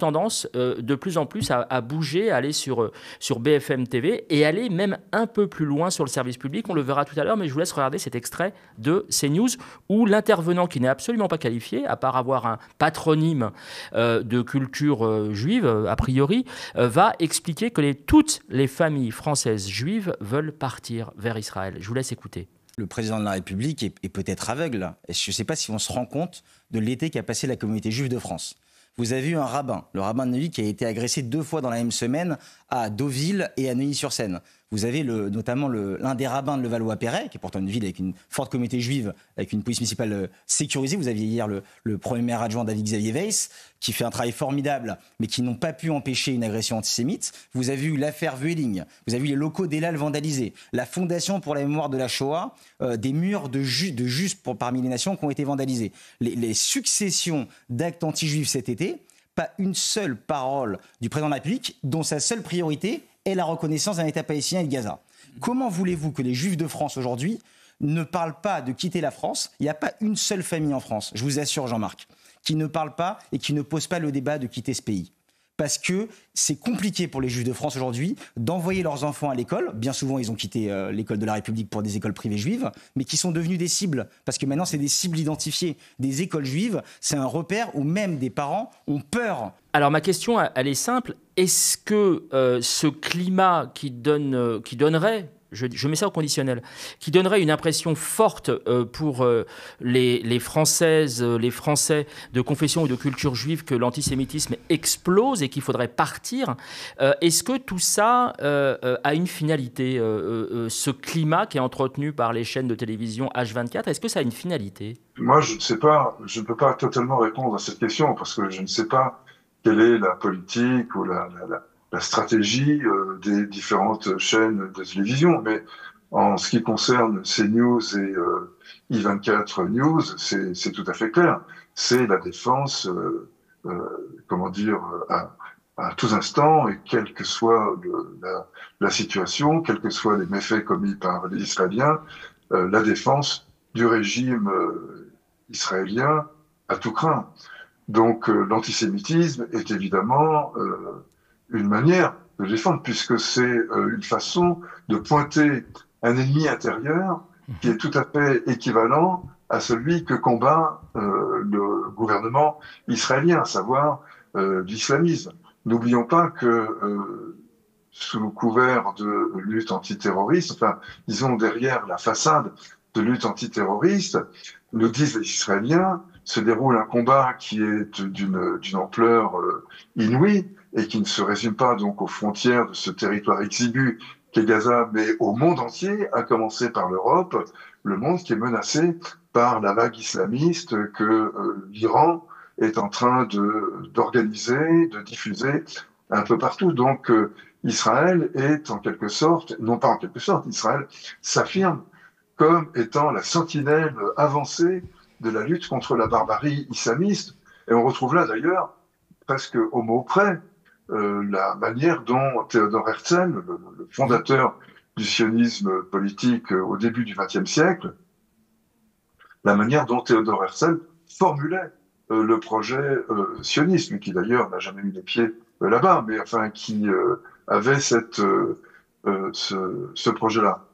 de plus en plus à bouger, à aller sur BFM TV et aller même un peu plus loin sur le service public. On le verra tout à l'heure, mais je vous laisse regarder cet extrait de CNews où l'intervenant, qui n'est absolument pas qualifié, à part avoir un patronyme de culture juive, a priori, va expliquer que toutes les familles françaises juives veulent partir vers Israël. Je vous laisse écouter. Le président de la République est peut-être aveugle. Et je ne sais pas si on se rend compte de l'été qu'a passé la communauté juive de France. Vous avez eu un rabbin, le rabbin de Neuilly, qui a été agressé 2 fois dans la même semaine à Deauville et à Neuilly-sur-Seine. Vous avez notamment l'un des rabbins de Levallois-Perret, qui est pourtant une ville avec une forte communauté juive, avec une police municipale sécurisée. Vous aviez hier le premier maire adjoint David-Xavier Weiss, qui fait un travail formidable, mais qui n'ont pas pu empêcher une agression antisémite. Vous avez eu l'affaire Vueling, vous avez eu les locaux d'Elal vandalisés, la Fondation pour la mémoire de la Shoah, des murs de Juste parmi les nations qui ont été vandalisés. Les successions d'actes anti-juifs cet été, pas une seule parole du président de la République dont sa seule priorité est la reconnaissance d'un État palestinien et de Gaza. Comment voulez-vous que les Juifs de France aujourd'hui ne parlent pas de quitter la France? Il n'y a pas une seule famille en France, je vous assure Jean-Marc, qui ne parle pas et qui ne pose pas le débat de quitter ce pays. Parce que c'est compliqué pour les Juifs de France aujourd'hui d'envoyer leurs enfants à l'école. Bien souvent, ils ont quitté l'école de la République pour des écoles privées juives, mais qui sont devenues des cibles. Parce que maintenant, c'est des cibles identifiées. Des écoles juives, c'est un repère où même des parents ont peur. Alors ma question, elle est simple. Est-ce que ce climat qui donnerait... Je mets ça au conditionnel, qui donnerait une impression forte pour les Françaises, les Français de confession ou de culture juive que l'antisémitisme explose et qu'il faudrait partir. Est-ce que tout ça a une finalité? Ce climat qui est entretenu par les chaînes de télévision H24, est-ce que ça a une finalité? Moi, je ne sais pas, je ne peux pas totalement répondre à cette question parce que je ne sais pas quelle est la politique ou la stratégie des différentes chaînes de télévision. Mais en ce qui concerne CNews et I24 News, c'est tout à fait clair. C'est la défense, à tous instants, et quelle que soit la situation, quels que soient les méfaits commis par les Israéliens, la défense du régime israélien à tout craint. Donc l'antisémitisme est évidemment une manière de défendre, puisque c'est une façon de pointer un ennemi intérieur qui est tout à fait équivalent à celui que combat le gouvernement israélien, à savoir l'islamisme. N'oublions pas que sous couvert de lutte antiterroriste, enfin, disons derrière la façade de lutte antiterroriste, nous disent les Israéliens, se déroule un combat qui est d'une ampleur inouïe, et qui ne se résume pas donc aux frontières de ce territoire exigu qu'est Gaza, mais au monde entier, à commencer par l'Europe, le monde qui est menacé par la vague islamiste que l'Iran est en train d'organiser, de diffuser un peu partout. Donc Israël est en quelque sorte, non pas en quelque sorte, Israël s'affirme comme étant la sentinelle avancée de la lutte contre la barbarie islamiste. Et on retrouve là d'ailleurs, presque au mot près, la manière dont Théodore Herzl, le fondateur du sionisme politique au début du XXe siècle, la manière dont Théodore Herzl formulait le projet sioniste, qui d'ailleurs n'a jamais mis les pieds là-bas, mais enfin qui avait ce projet-là.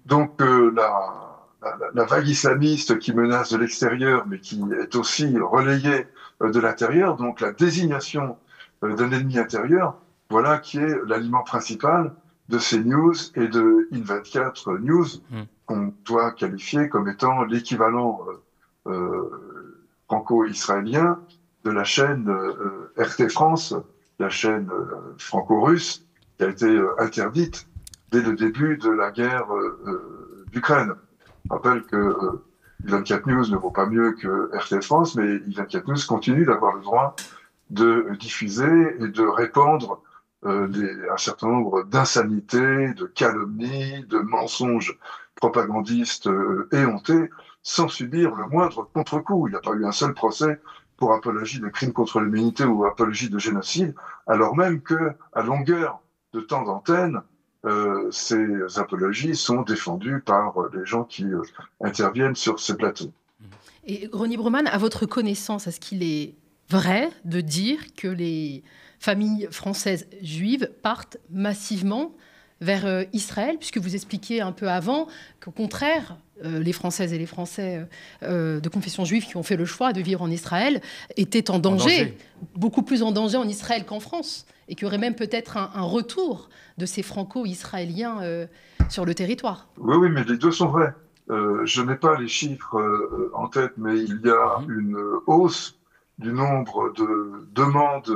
Donc la vague islamiste qui menace de l'extérieur, mais qui est aussi relayée de l'intérieur, donc la désignation d'un ennemi intérieur, voilà qui est l'aliment principal de CNews et de I24 News, qu'on doit qualifier comme étant l'équivalent franco-israélien de la chaîne RT France, la chaîne franco-russe, qui a été interdite dès le début de la guerre d'Ukraine. Je rappelle que I24 News ne vaut pas mieux que RT France, mais I24 News continue d'avoir le droit de diffuser et de répandre un certain nombre d'insanités, de calomnies, de mensonges propagandistes éhontés, sans subir le moindre contre-coup. Il n'y a pas eu un seul procès pour apologie de crimes contre l'humanité ou apologie de génocide, alors même que, à longueur de temps d'antenne, ces apologies sont défendues par les gens qui interviennent sur ces plateaux. Et Ronnie Broman, à votre connaissance, est-ce qu'il est vrai de dire que les familles françaises juives partent massivement vers Israël, puisque vous expliquiez un peu avant qu'au contraire, les Françaises et les Français de confession juive qui ont fait le choix de vivre en Israël étaient en danger, beaucoup plus en danger en Israël qu'en France, et qu'il y aurait même peut-être un retour de ces franco-israéliens sur le territoire. Oui, mais les deux sont vrais. Je n'ai pas les chiffres en tête, mais il y a une hausse du nombre de demandes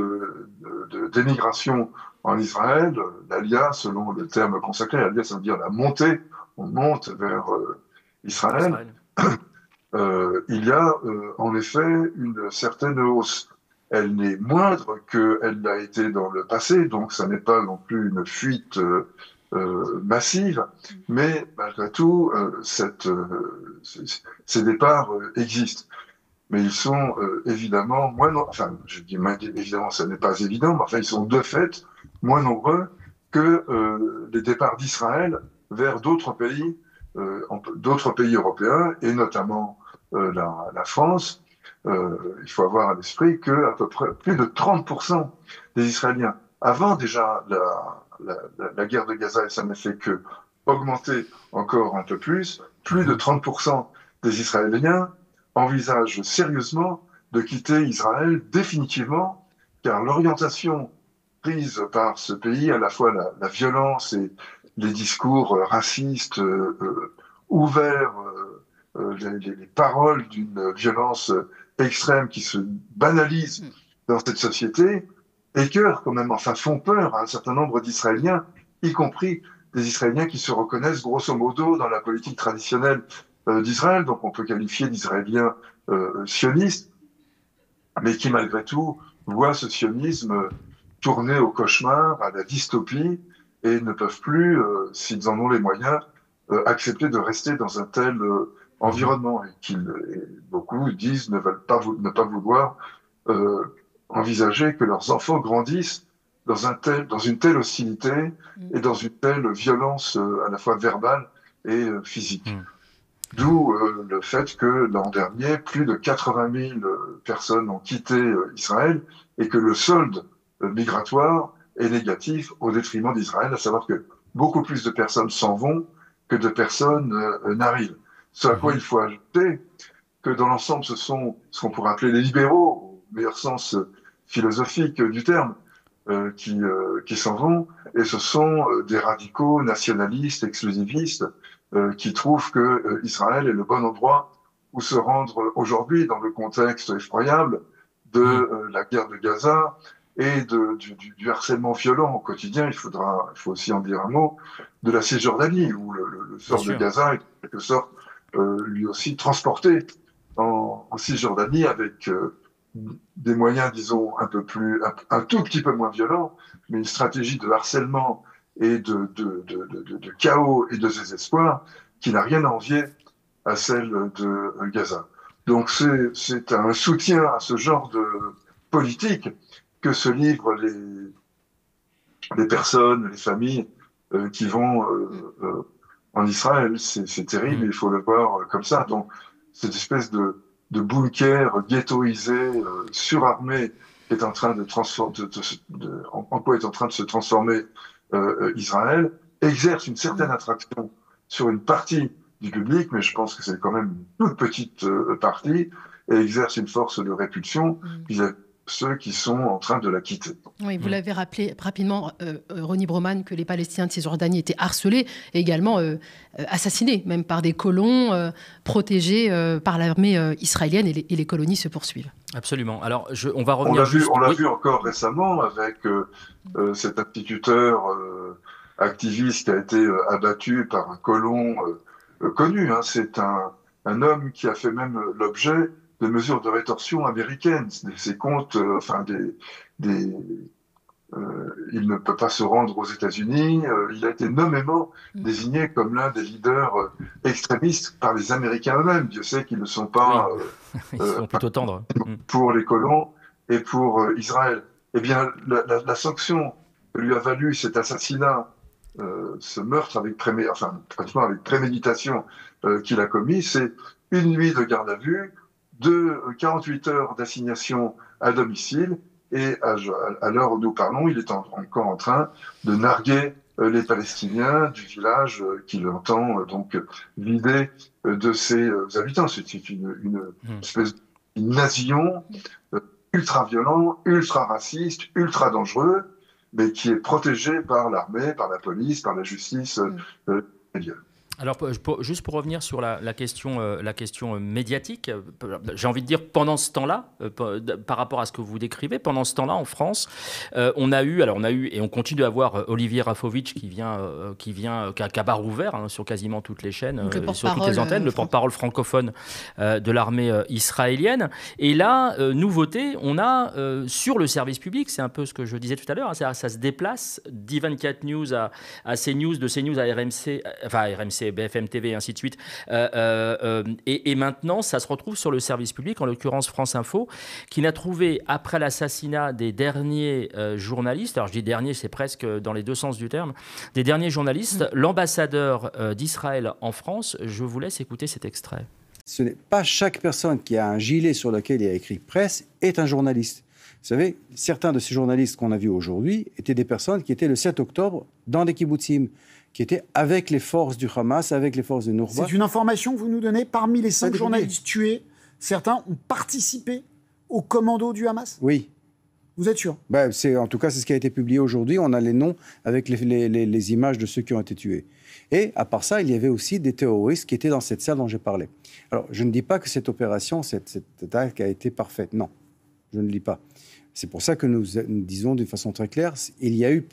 d'émigration en Israël, l'Alia, selon le terme consacré, l'Alia, ça veut dire la montée, on monte vers Israël. Il y a en effet une certaine hausse. Elle n'est moindre qu'elle l'a été dans le passé, donc ça n'est pas non plus une fuite massive, mais malgré tout, ces départs existent. Mais ils sont évidemment moins nombreux, enfin, je dis évidemment, ça n'est pas évident, mais enfin, ils sont de fait moins nombreux que les départs d'Israël vers d'autres pays européens, et notamment la France. Il faut avoir à l'esprit que à peu près plus de 30% des Israéliens, avant déjà la guerre de Gaza, et ça n'a fait que augmenter encore un peu plus de 30% des Israéliens envisagent sérieusement de quitter Israël définitivement, car l'orientation prise par ce pays, à la fois la violence et les discours racistes ouverts, les paroles d'une violence extrême qui se banalise dans cette société, écœurent quand même, enfin font peur à un certain nombre d'Israéliens, y compris des Israéliens qui se reconnaissent grosso modo dans la politique traditionnelle d'Israël, donc on peut qualifier d'Israéliens sionistes, mais qui malgré tout voient ce sionisme tourner au cauchemar, à la dystopie, et ne peuvent plus, s'ils en ont les moyens, accepter de rester dans un tel environnement, et beaucoup disent ne pas vouloir envisager que leurs enfants grandissent dans une telle hostilité et dans une telle violence à la fois verbale et physique. D'où le fait que l'an dernier, plus de 80 000 personnes ont quitté Israël et que le solde migratoire est négatif au détriment d'Israël, à savoir que beaucoup plus de personnes s'en vont que de personnes n'arrivent. Ce à quoi il faut ajouter que dans l'ensemble, ce sont ce qu'on pourrait appeler les libéraux, au meilleur sens philosophique du terme, qui s'en vont, et ce sont des radicaux nationalistes, exclusivistes, qui trouvent que Israël est le bon endroit où se rendre aujourd'hui dans le contexte effroyable de la guerre de Gaza et du harcèlement violent au quotidien. Il faut aussi en dire un mot de la Cisjordanie, où le sort de Gaza est en quelque sorte lui aussi transporté en Cisjordanie avec des moyens, disons, un tout petit peu moins violents, mais une stratégie de harcèlement et de chaos et de désespoir qui n'a rien à envier à celle de Gaza. Donc c'est un soutien à ce genre de politique que se livrent les personnes, les familles qui vont en Israël. C'est terrible, il faut le voir comme ça. Donc cette espèce de bunker ghettoisé, surarmé, qui est en train en quoi est en train de se transformer Israël, exerce une certaine attraction sur une partie du public, mais je pense que c'est quand même une toute petite partie, et exerce une force de répulsion vis-à-vis de ceux qui sont en train de la quitter. Oui, vous l'avez rappelé rapidement, Ronnie Broman, que les Palestiniens de Cisjordanie étaient harcelés et également assassinés, même par des colons protégés par l'armée israélienne, et les colonies se poursuivent. Absolument. Alors, on va revenir... On l'a vu encore récemment avec cet instituteur activiste qui a été abattu par un colon connu. Hein. C'est un homme qui a fait même l'objet de mesures de rétorsion américaines. Ses comptes, il ne peut pas se rendre aux États-Unis. Il a été nommément désigné comme l'un des leaders extrémistes par les Américains eux-mêmes. Dieu sait qu'ils ne sont pas ils sont plutôt tendres pour les colons et pour Israël. Eh bien, la sanction que lui a valu cet assassinat, ce meurtre pratiquement avec préméditation qu'il a commis, c'est une nuit de garde à vue, 48 heures d'assignation à domicile, et à l'heure où nous parlons, il est encore en train de narguer les Palestiniens du village qu'il entend donc vider de ses habitants. C'est une espèce d'invasion ultra violent, ultra raciste, ultra dangereux, mais qui est protégé par l'armée, par la police, par la justice médiane. Alors, juste pour revenir sur la question médiatique, j'ai envie de dire, pendant ce temps-là, par rapport à ce que vous décrivez, pendant ce temps-là, en France, on a eu, et on continue à avoir Olivier Rafovitch qui a barre ouvert sur quasiment toutes les chaînes, sur toutes les antennes, le porte-parole francophone de l'armée israélienne. Et là, nouveauté, on a sur le service public, c'est un peu ce que je disais tout à l'heure, ça se déplace d'I24 News à CNews, de CNews à RMC, enfin RMC, BFM TV et ainsi de suite. Et maintenant, ça se retrouve sur le service public, en l'occurrence France Info, qui n'a trouvé, après l'assassinat des derniers journalistes, alors je dis dernier, c'est presque dans les deux sens du terme, des derniers journalistes, l'ambassadeur d'Israël en France. Je vous laisse écouter cet extrait. Ce n'est pas chaque personne qui a un gilet sur lequel il y a écrit presse est un journaliste. Vous savez, certains de ces journalistes qu'on a vus aujourd'hui étaient des personnes qui étaient le 7 octobre dans les kibbutzim, qui étaient avec les forces du Hamas, avec les forces de Nourba. C'est une information que vous nous donnez. Parmi les 5 journalistes tués, certains ont participé au commando du Hamas? Oui. Vous êtes sûr? En tout cas, c'est ce qui a été publié aujourd'hui. On a les noms avec les images de ceux qui ont été tués. Et à part ça, il y avait aussi des terroristes qui étaient dans cette salle dont j'ai parlé. Alors, je ne dis pas que cette opération, cette attaque a été parfaite. Non, je ne le dis pas. C'est pour ça que nous disons d'une façon très claire, il y a eu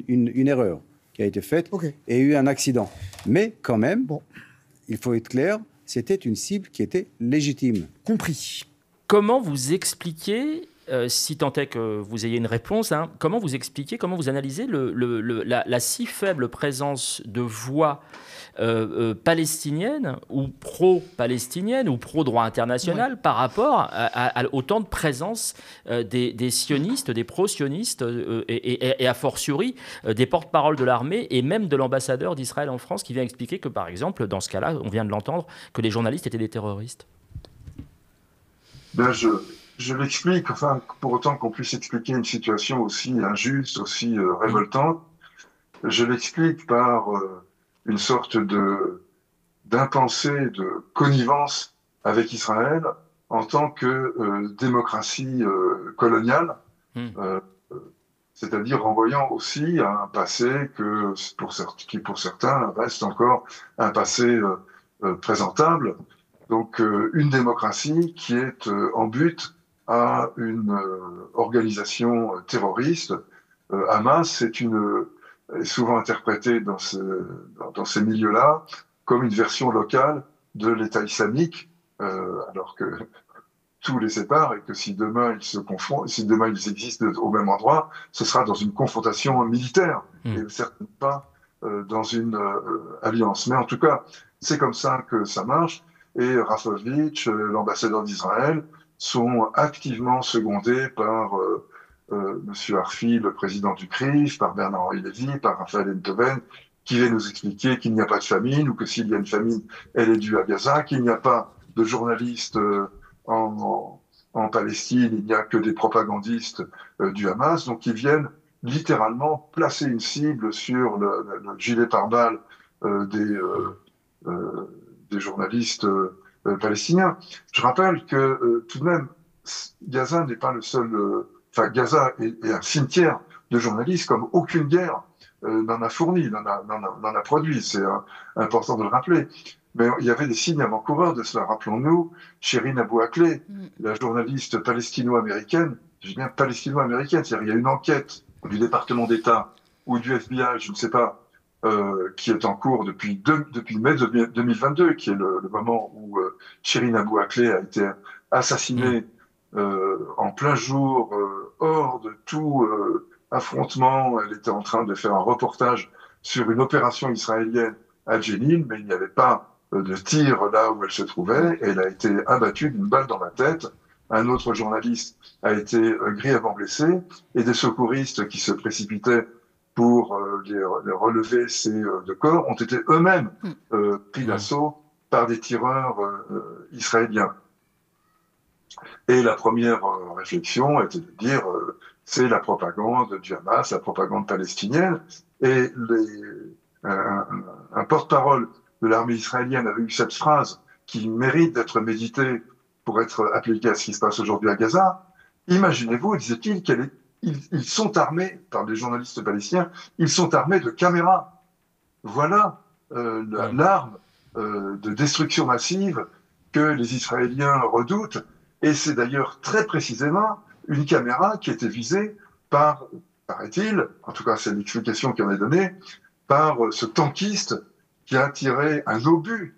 une erreur qui a été faite et eu un accident. Mais quand même, il faut être clair, c'était une cible qui était légitime. Compris. Comment vous expliquez, si tant est que vous ayez une réponse, comment vous expliquez, comment vous analysez la si faible présence de voix palestinienne ou pro-palestinienne ou pro-droit international par rapport au temps de présence des sionistes, des pro-sionistes et a fortiori des porte-paroles de l'armée et même de l'ambassadeur d'Israël en France qui vient expliquer que, par exemple, dans ce cas-là, on vient de l'entendre, que les journalistes étaient des terroristes. Je l'explique, pour autant qu'on puisse expliquer une situation aussi injuste, aussi révoltante, je l'explique par une sorte d'impensée, de connivence avec Israël en tant que démocratie coloniale, c'est-à-dire renvoyant aussi à un passé qui pour certains reste encore un passé présentable. Donc une démocratie qui est en but à une organisation terroriste. Hamas, c'est souvent interprété dans ces milieux-là comme une version locale de l'État islamique, alors que tout les sépare et que si demain ils se confondent, si demain ils existent au même endroit, ce sera dans une confrontation militaire et certainement pas dans une alliance. Mais en tout cas, c'est comme ça que ça marche. Et Rafovitch, l'ambassadeur d'Israël, sont activement secondés par Monsieur Arfi, le président du CRIF, par Bernard-Henri Lévy, par Raphaël Enthoven, qui vient nous expliquer qu'il n'y a pas de famine, ou que s'il y a une famine, elle est due à Gaza, qu'il n'y a pas de journalistes en Palestine, il n'y a que des propagandistes du Hamas, donc ils viennent littéralement placer une cible sur le gilet pare-balles des journalistes palestiniens. Je rappelle que tout de même, Gaza n'est pas le seul... Gaza est un cimetière de journalistes comme aucune guerre n'en a fourni, n'en a produit. C'est important de le rappeler. Mais il y avait des signes avant-coureurs de cela. Rappelons-nous, Shirin Abu Akleh, la journaliste palestino-américaine, je dis bien palestino-américaine, c'est-à-dire il y a une enquête du département d'État ou du FBI, je ne sais pas, qui est en cours depuis mai 2022, qui est le moment où Shirin Abu Akleh a été assassinée en plein jour, hors de tout affrontement. Elle était en train de faire un reportage sur une opération israélienne à Jenin, mais il n'y avait pas de tir là où elle se trouvait. Elle a été abattue d'une balle dans la tête. Un autre journaliste a été grièvement blessé, et des secouristes qui se précipitaient pour les relever ces deux corps ont été eux-mêmes pris d'assaut par des tireurs israéliens. Et la première réflexion était de dire c'est la propagande du Hamas, la propagande palestinienne. Et un porte-parole de l'armée israélienne avait eu cette phrase qui mérite d'être méditée pour être appliquée à ce qui se passe aujourd'hui à Gaza. Imaginez-vous, disait-il, ils sont armés, par des journalistes palestiniens, ils sont armés de caméras. Voilà l'arme de destruction massive que les Israéliens redoutent. Et c'est d'ailleurs très précisément une caméra qui était visée par, paraît-il, en tout cas c'est l'explication qu'il en est donnée, par ce tankiste qui a tiré un obus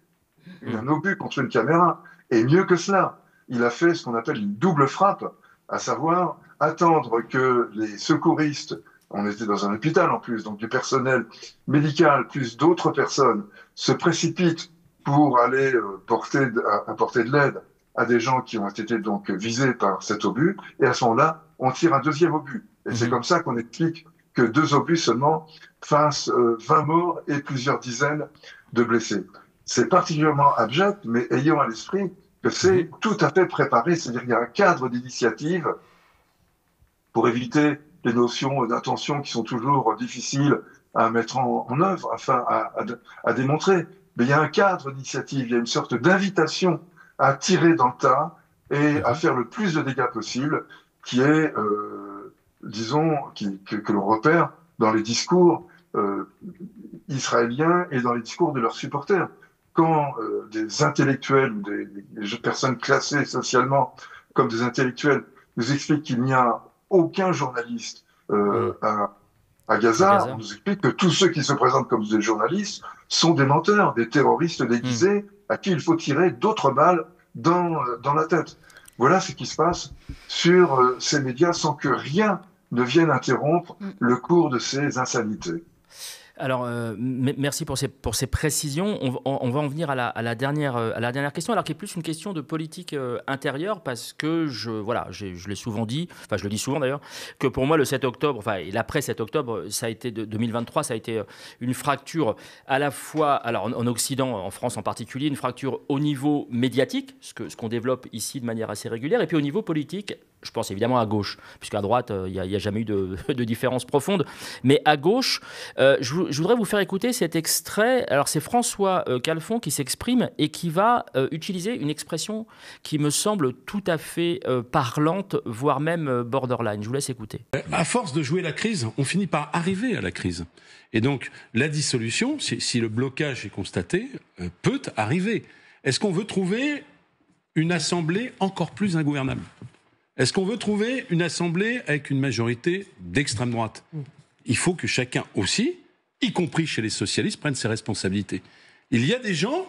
contre une caméra. Et mieux que cela, il a fait ce qu'on appelle une double frappe, à savoir attendre que les secouristes, on était dans un hôpital en plus, donc du personnel médical plus d'autres personnes, se précipitent pour aller apporter de l'aide à des gens qui ont été donc visés par cet obus, et à ce moment-là, on tire un deuxième obus. Et c'est comme ça qu'on explique que 2 obus seulement fassent 20 morts et plusieurs dizaines de blessés. C'est particulièrement abject, mais ayons à l'esprit que c'est tout à fait préparé, c'est-à-dire qu'il y a un cadre d'initiative pour éviter les notions d'intention qui sont toujours difficiles à mettre en œuvre, enfin à démontrer. Mais il y a un cadre d'initiative, il y a une sorte d'invitation à tirer dans le tas et à faire le plus de dégâts possible, qui est, disons, que l'on repère dans les discours israéliens et dans les discours de leurs supporters. Quand des intellectuels ou des personnes classées socialement comme des intellectuels nous expliquent qu'il n'y a aucun journaliste à Gaza, on nous explique que tous ceux qui se présentent comme des journalistes sont des menteurs, des terroristes déguisés à qui il faut tirer d'autres balles dans la tête. Voilà ce qui se passe sur ces médias sans que rien ne vienne interrompre le cours de ces insanités. Alors, merci pour ces précisions. On va en venir à la dernière question, alors qui est plus une question de politique intérieure, parce que je l'ai souvent dit, enfin je le dis souvent d'ailleurs, que pour moi le 7 octobre, enfin et l'après 7 octobre, ça a été 2023, ça a été une fracture à la fois, alors en Occident, en France en particulier, une fracture au niveau médiatique, ce qu'on développe ici de manière assez régulière, et puis au niveau politique. Je pense évidemment à gauche, puisqu'à droite, il n'y a jamais eu de différence profonde. Mais à gauche, je voudrais vous faire écouter cet extrait. Alors, c'est François Calfon qui s'exprime et qui va utiliser une expression qui me semble tout à fait parlante, voire même borderline. Je vous laisse écouter. À force de jouer la crise, on finit par arriver à la crise. Et donc, la dissolution, si le blocage est constaté, peut arriver. Est-ce qu'on veut trouver une assemblée encore plus ingouvernable ? Est-ce qu'on veut trouver une assemblée avec une majorité d'extrême droite ? Il faut que chacun aussi, y compris chez les socialistes, prenne ses responsabilités. Il y a des gens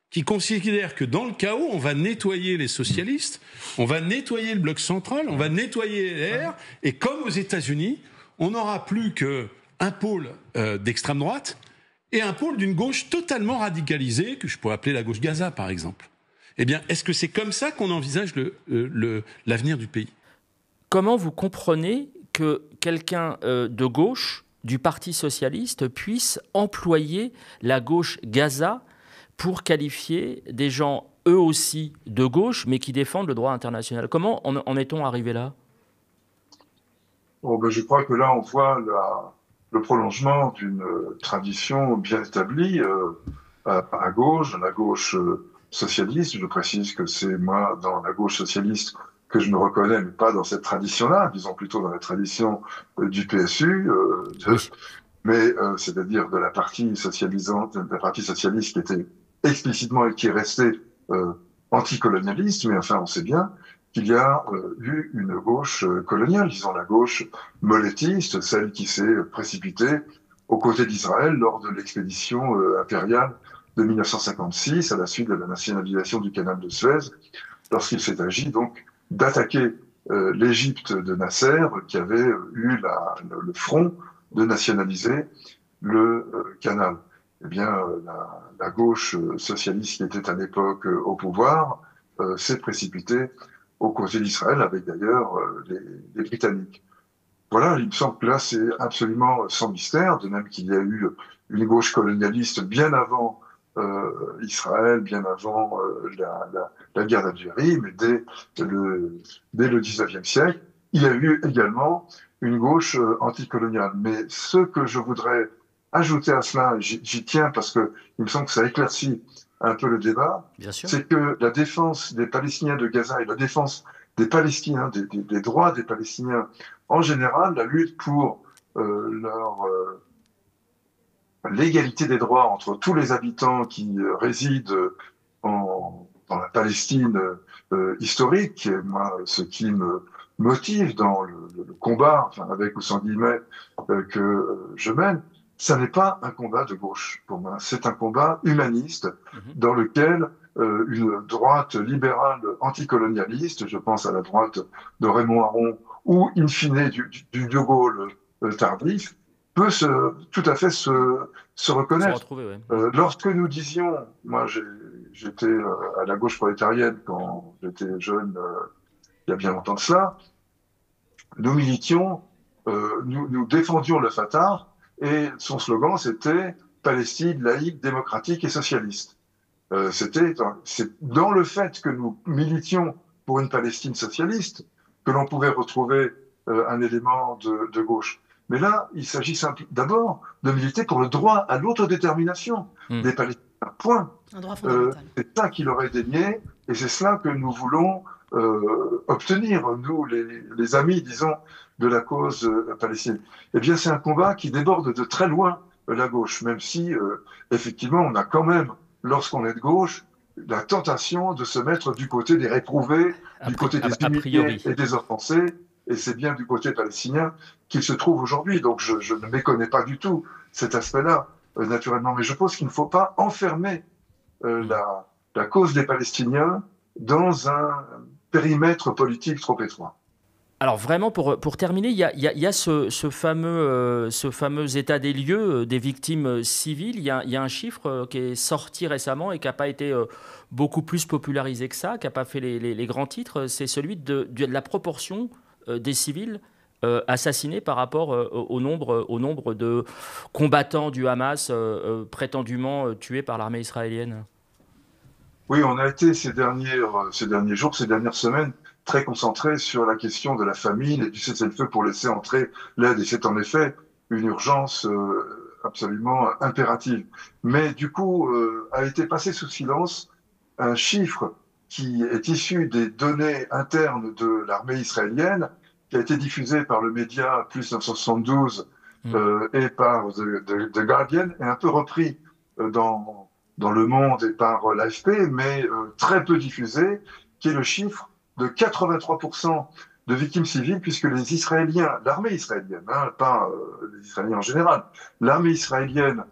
qui considèrent que dans le chaos, on va nettoyer les socialistes, on va nettoyer le bloc central, on va nettoyer LR, et comme aux États-Unis, on n'aura plus qu'un pôle d'extrême droite et un pôle d'une gauche totalement radicalisée, que je pourrais appeler la gauche Gaza, par exemple. Eh bien, est-ce que c'est comme ça qu'on envisage l'avenir du pays ? Comment vous comprenez que quelqu'un de gauche, du Parti socialiste, puisse employer la gauche Gaza pour qualifier des gens, eux aussi, de gauche, mais qui défendent le droit international ? Comment en est-on arrivé là ? Je crois que là, on voit le prolongement d'une tradition bien établie à gauche, la gauche socialiste. Je précise que c'est moi, dans la gauche socialiste, que je me reconnais, mais pas dans cette tradition-là, disons plutôt dans la tradition du PSU, mais c'est-à-dire de la partie socialisante, de la partie socialiste qui était explicitement et qui est restée anticolonialiste, mais enfin on sait bien qu'il y a eu une gauche coloniale, disons la gauche molétiste, celle qui s'est précipitée aux côtés d'Israël lors de l'expédition impériale de 1956, à la suite de la nationalisation du canal de Suez, lorsqu'il s'est agi donc d'attaquer l'Égypte de Nasser, qui avait eu le front de nationaliser le canal. Eh bien, la gauche socialiste qui était à l'époque au pouvoir s'est précipitée aux côtés d'Israël, avec d'ailleurs les Britanniques. Voilà, il me semble que là, c'est absolument sans mystère, de même qu'il y a eu une gauche colonialiste bien avant Israël, bien avant la guerre d'Algérie, mais dès le 19e siècle, il y a eu également une gauche anticoloniale. Mais ce que je voudrais ajouter à cela, j'y tiens parce que il me semble que ça éclaircit un peu le débat, c'est que la défense des Palestiniens de Gaza et la défense des Palestiniens, des droits des Palestiniens en général, la lutte pour l'égalité des droits entre tous les habitants qui résident dans la Palestine historique. Et moi, ce qui me motive dans le combat, enfin, avec ou sans guillemets, que je mène, ça n'est pas un combat de gauche pour moi. C'est un combat humaniste dans lequel une droite libérale anticolonialiste, je pense à la droite de Raymond Aron ou in fine du De Gaulle tardif, peut tout à fait se reconnaître. Retrouver, ouais. Lorsque nous disions, moi j'étais à la gauche prolétarienne quand j'étais jeune, il y a bien longtemps de cela, nous militions, nous défendions le Fatah et son slogan c'était Palestine laïque, démocratique et socialiste. C'est dans le fait que nous militions pour une Palestine socialiste que l'on pouvait retrouver un élément de gauche. Mais là, il s'agit d'abord de militer pour le droit à l'autodétermination des Palestiniens. Point. Un droit fondamental. C'est ça qu'il aurait dénié, et c'est cela que nous voulons obtenir, nous, les amis, disons, de la cause palestinienne. Eh bien, c'est un combat qui déborde de très loin la gauche, même si, effectivement, on a quand même, lorsqu'on est de gauche, la tentation de se mettre du côté des réprouvés, du côté des humiliés et des offensés, et c'est bien du côté palestinien qu'il se trouve aujourd'hui. Donc je ne méconnais pas du tout cet aspect-là, naturellement, mais je pense qu'il ne faut pas enfermer la cause des Palestiniens dans un périmètre politique trop étroit. Alors vraiment, pour terminer, il y a ce fameux état des lieux des victimes civiles. Il y a un chiffre qui est sorti récemment et qui n'a pas été beaucoup plus popularisé que ça, qui n'a pas fait les grands titres. C'est celui de la proportion des civils assassinés par rapport au nombre de combattants du Hamas prétendument tués par l'armée israélienne. Oui, on a été ces derniers jours, ces dernières semaines, très concentré sur la question de la famine et du cessez-le-feu pour laisser entrer l'aide. Et c'est en effet une urgence absolument impérative. Mais du coup, a été passé sous silence un chiffre qui est issu des données internes de l'armée israélienne, qui a été diffusé par le média Plus 972 et par The Guardian, et un peu repris dans Le Monde et par l'AFP, mais très peu diffusé, qui est le chiffre de 83% de victimes civiles, puisque les Israéliens, l'armée israélienne, pas les Israéliens en général, l'armée israélienne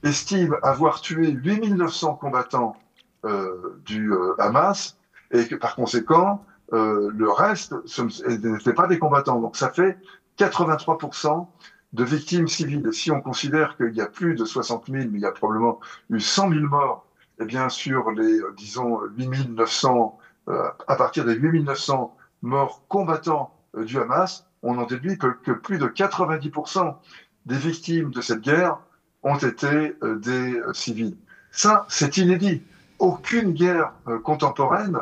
estime avoir tué 8900 combattants du Hamas, et que par conséquent, le reste n'étaient pas des combattants. Donc ça fait 83% de victimes civiles. Et si on considère qu'il y a plus de 60 000, mais il y a probablement eu 100 000 morts, et bien sûr les, disons, 8900, à partir des 8900 morts combattants du Hamas, on en déduit que plus de 90% des victimes de cette guerre ont été des civils. Ça, c'est inédit. Aucune guerre contemporaine,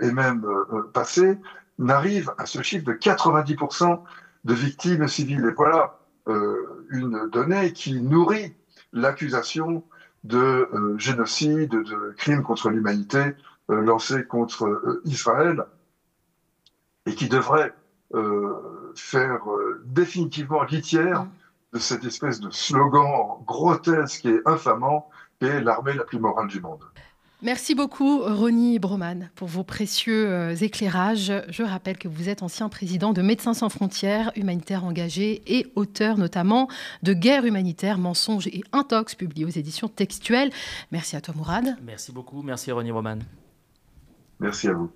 et même passée, n'arrive à ce chiffre de 90% de victimes civiles. Et voilà une donnée qui nourrit l'accusation de génocide, de crimes contre l'humanité lancés contre Israël, et qui devrait faire définitivement litière de cette espèce de slogan grotesque et infamant qu'est l'armée la plus morale du monde. Merci beaucoup, Ronny Broman, pour vos précieux éclairages. Je rappelle que vous êtes ancien président de Médecins sans frontières, humanitaire engagé et auteur notamment de Guerre humanitaire, mensonges et intox, publié aux éditions Textuelles. Merci à toi, Mourad. Merci beaucoup. Merci, Ronny Broman. Merci à vous.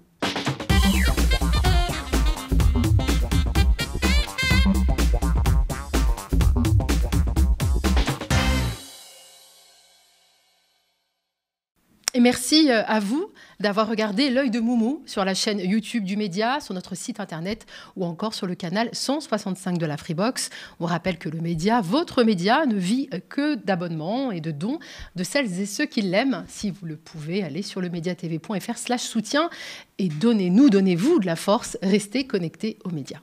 Et merci à vous d'avoir regardé L'œil de Moumou sur la chaîne YouTube du Média, sur notre site internet ou encore sur le canal 165 de la Freebox. On rappelle que le Média, votre Média, ne vit que d'abonnements et de dons de celles et ceux qui l'aiment. Si vous le pouvez, allez sur lemediatv.fr/soutien et donnez-vous de la force. Restez connectés aux Médias.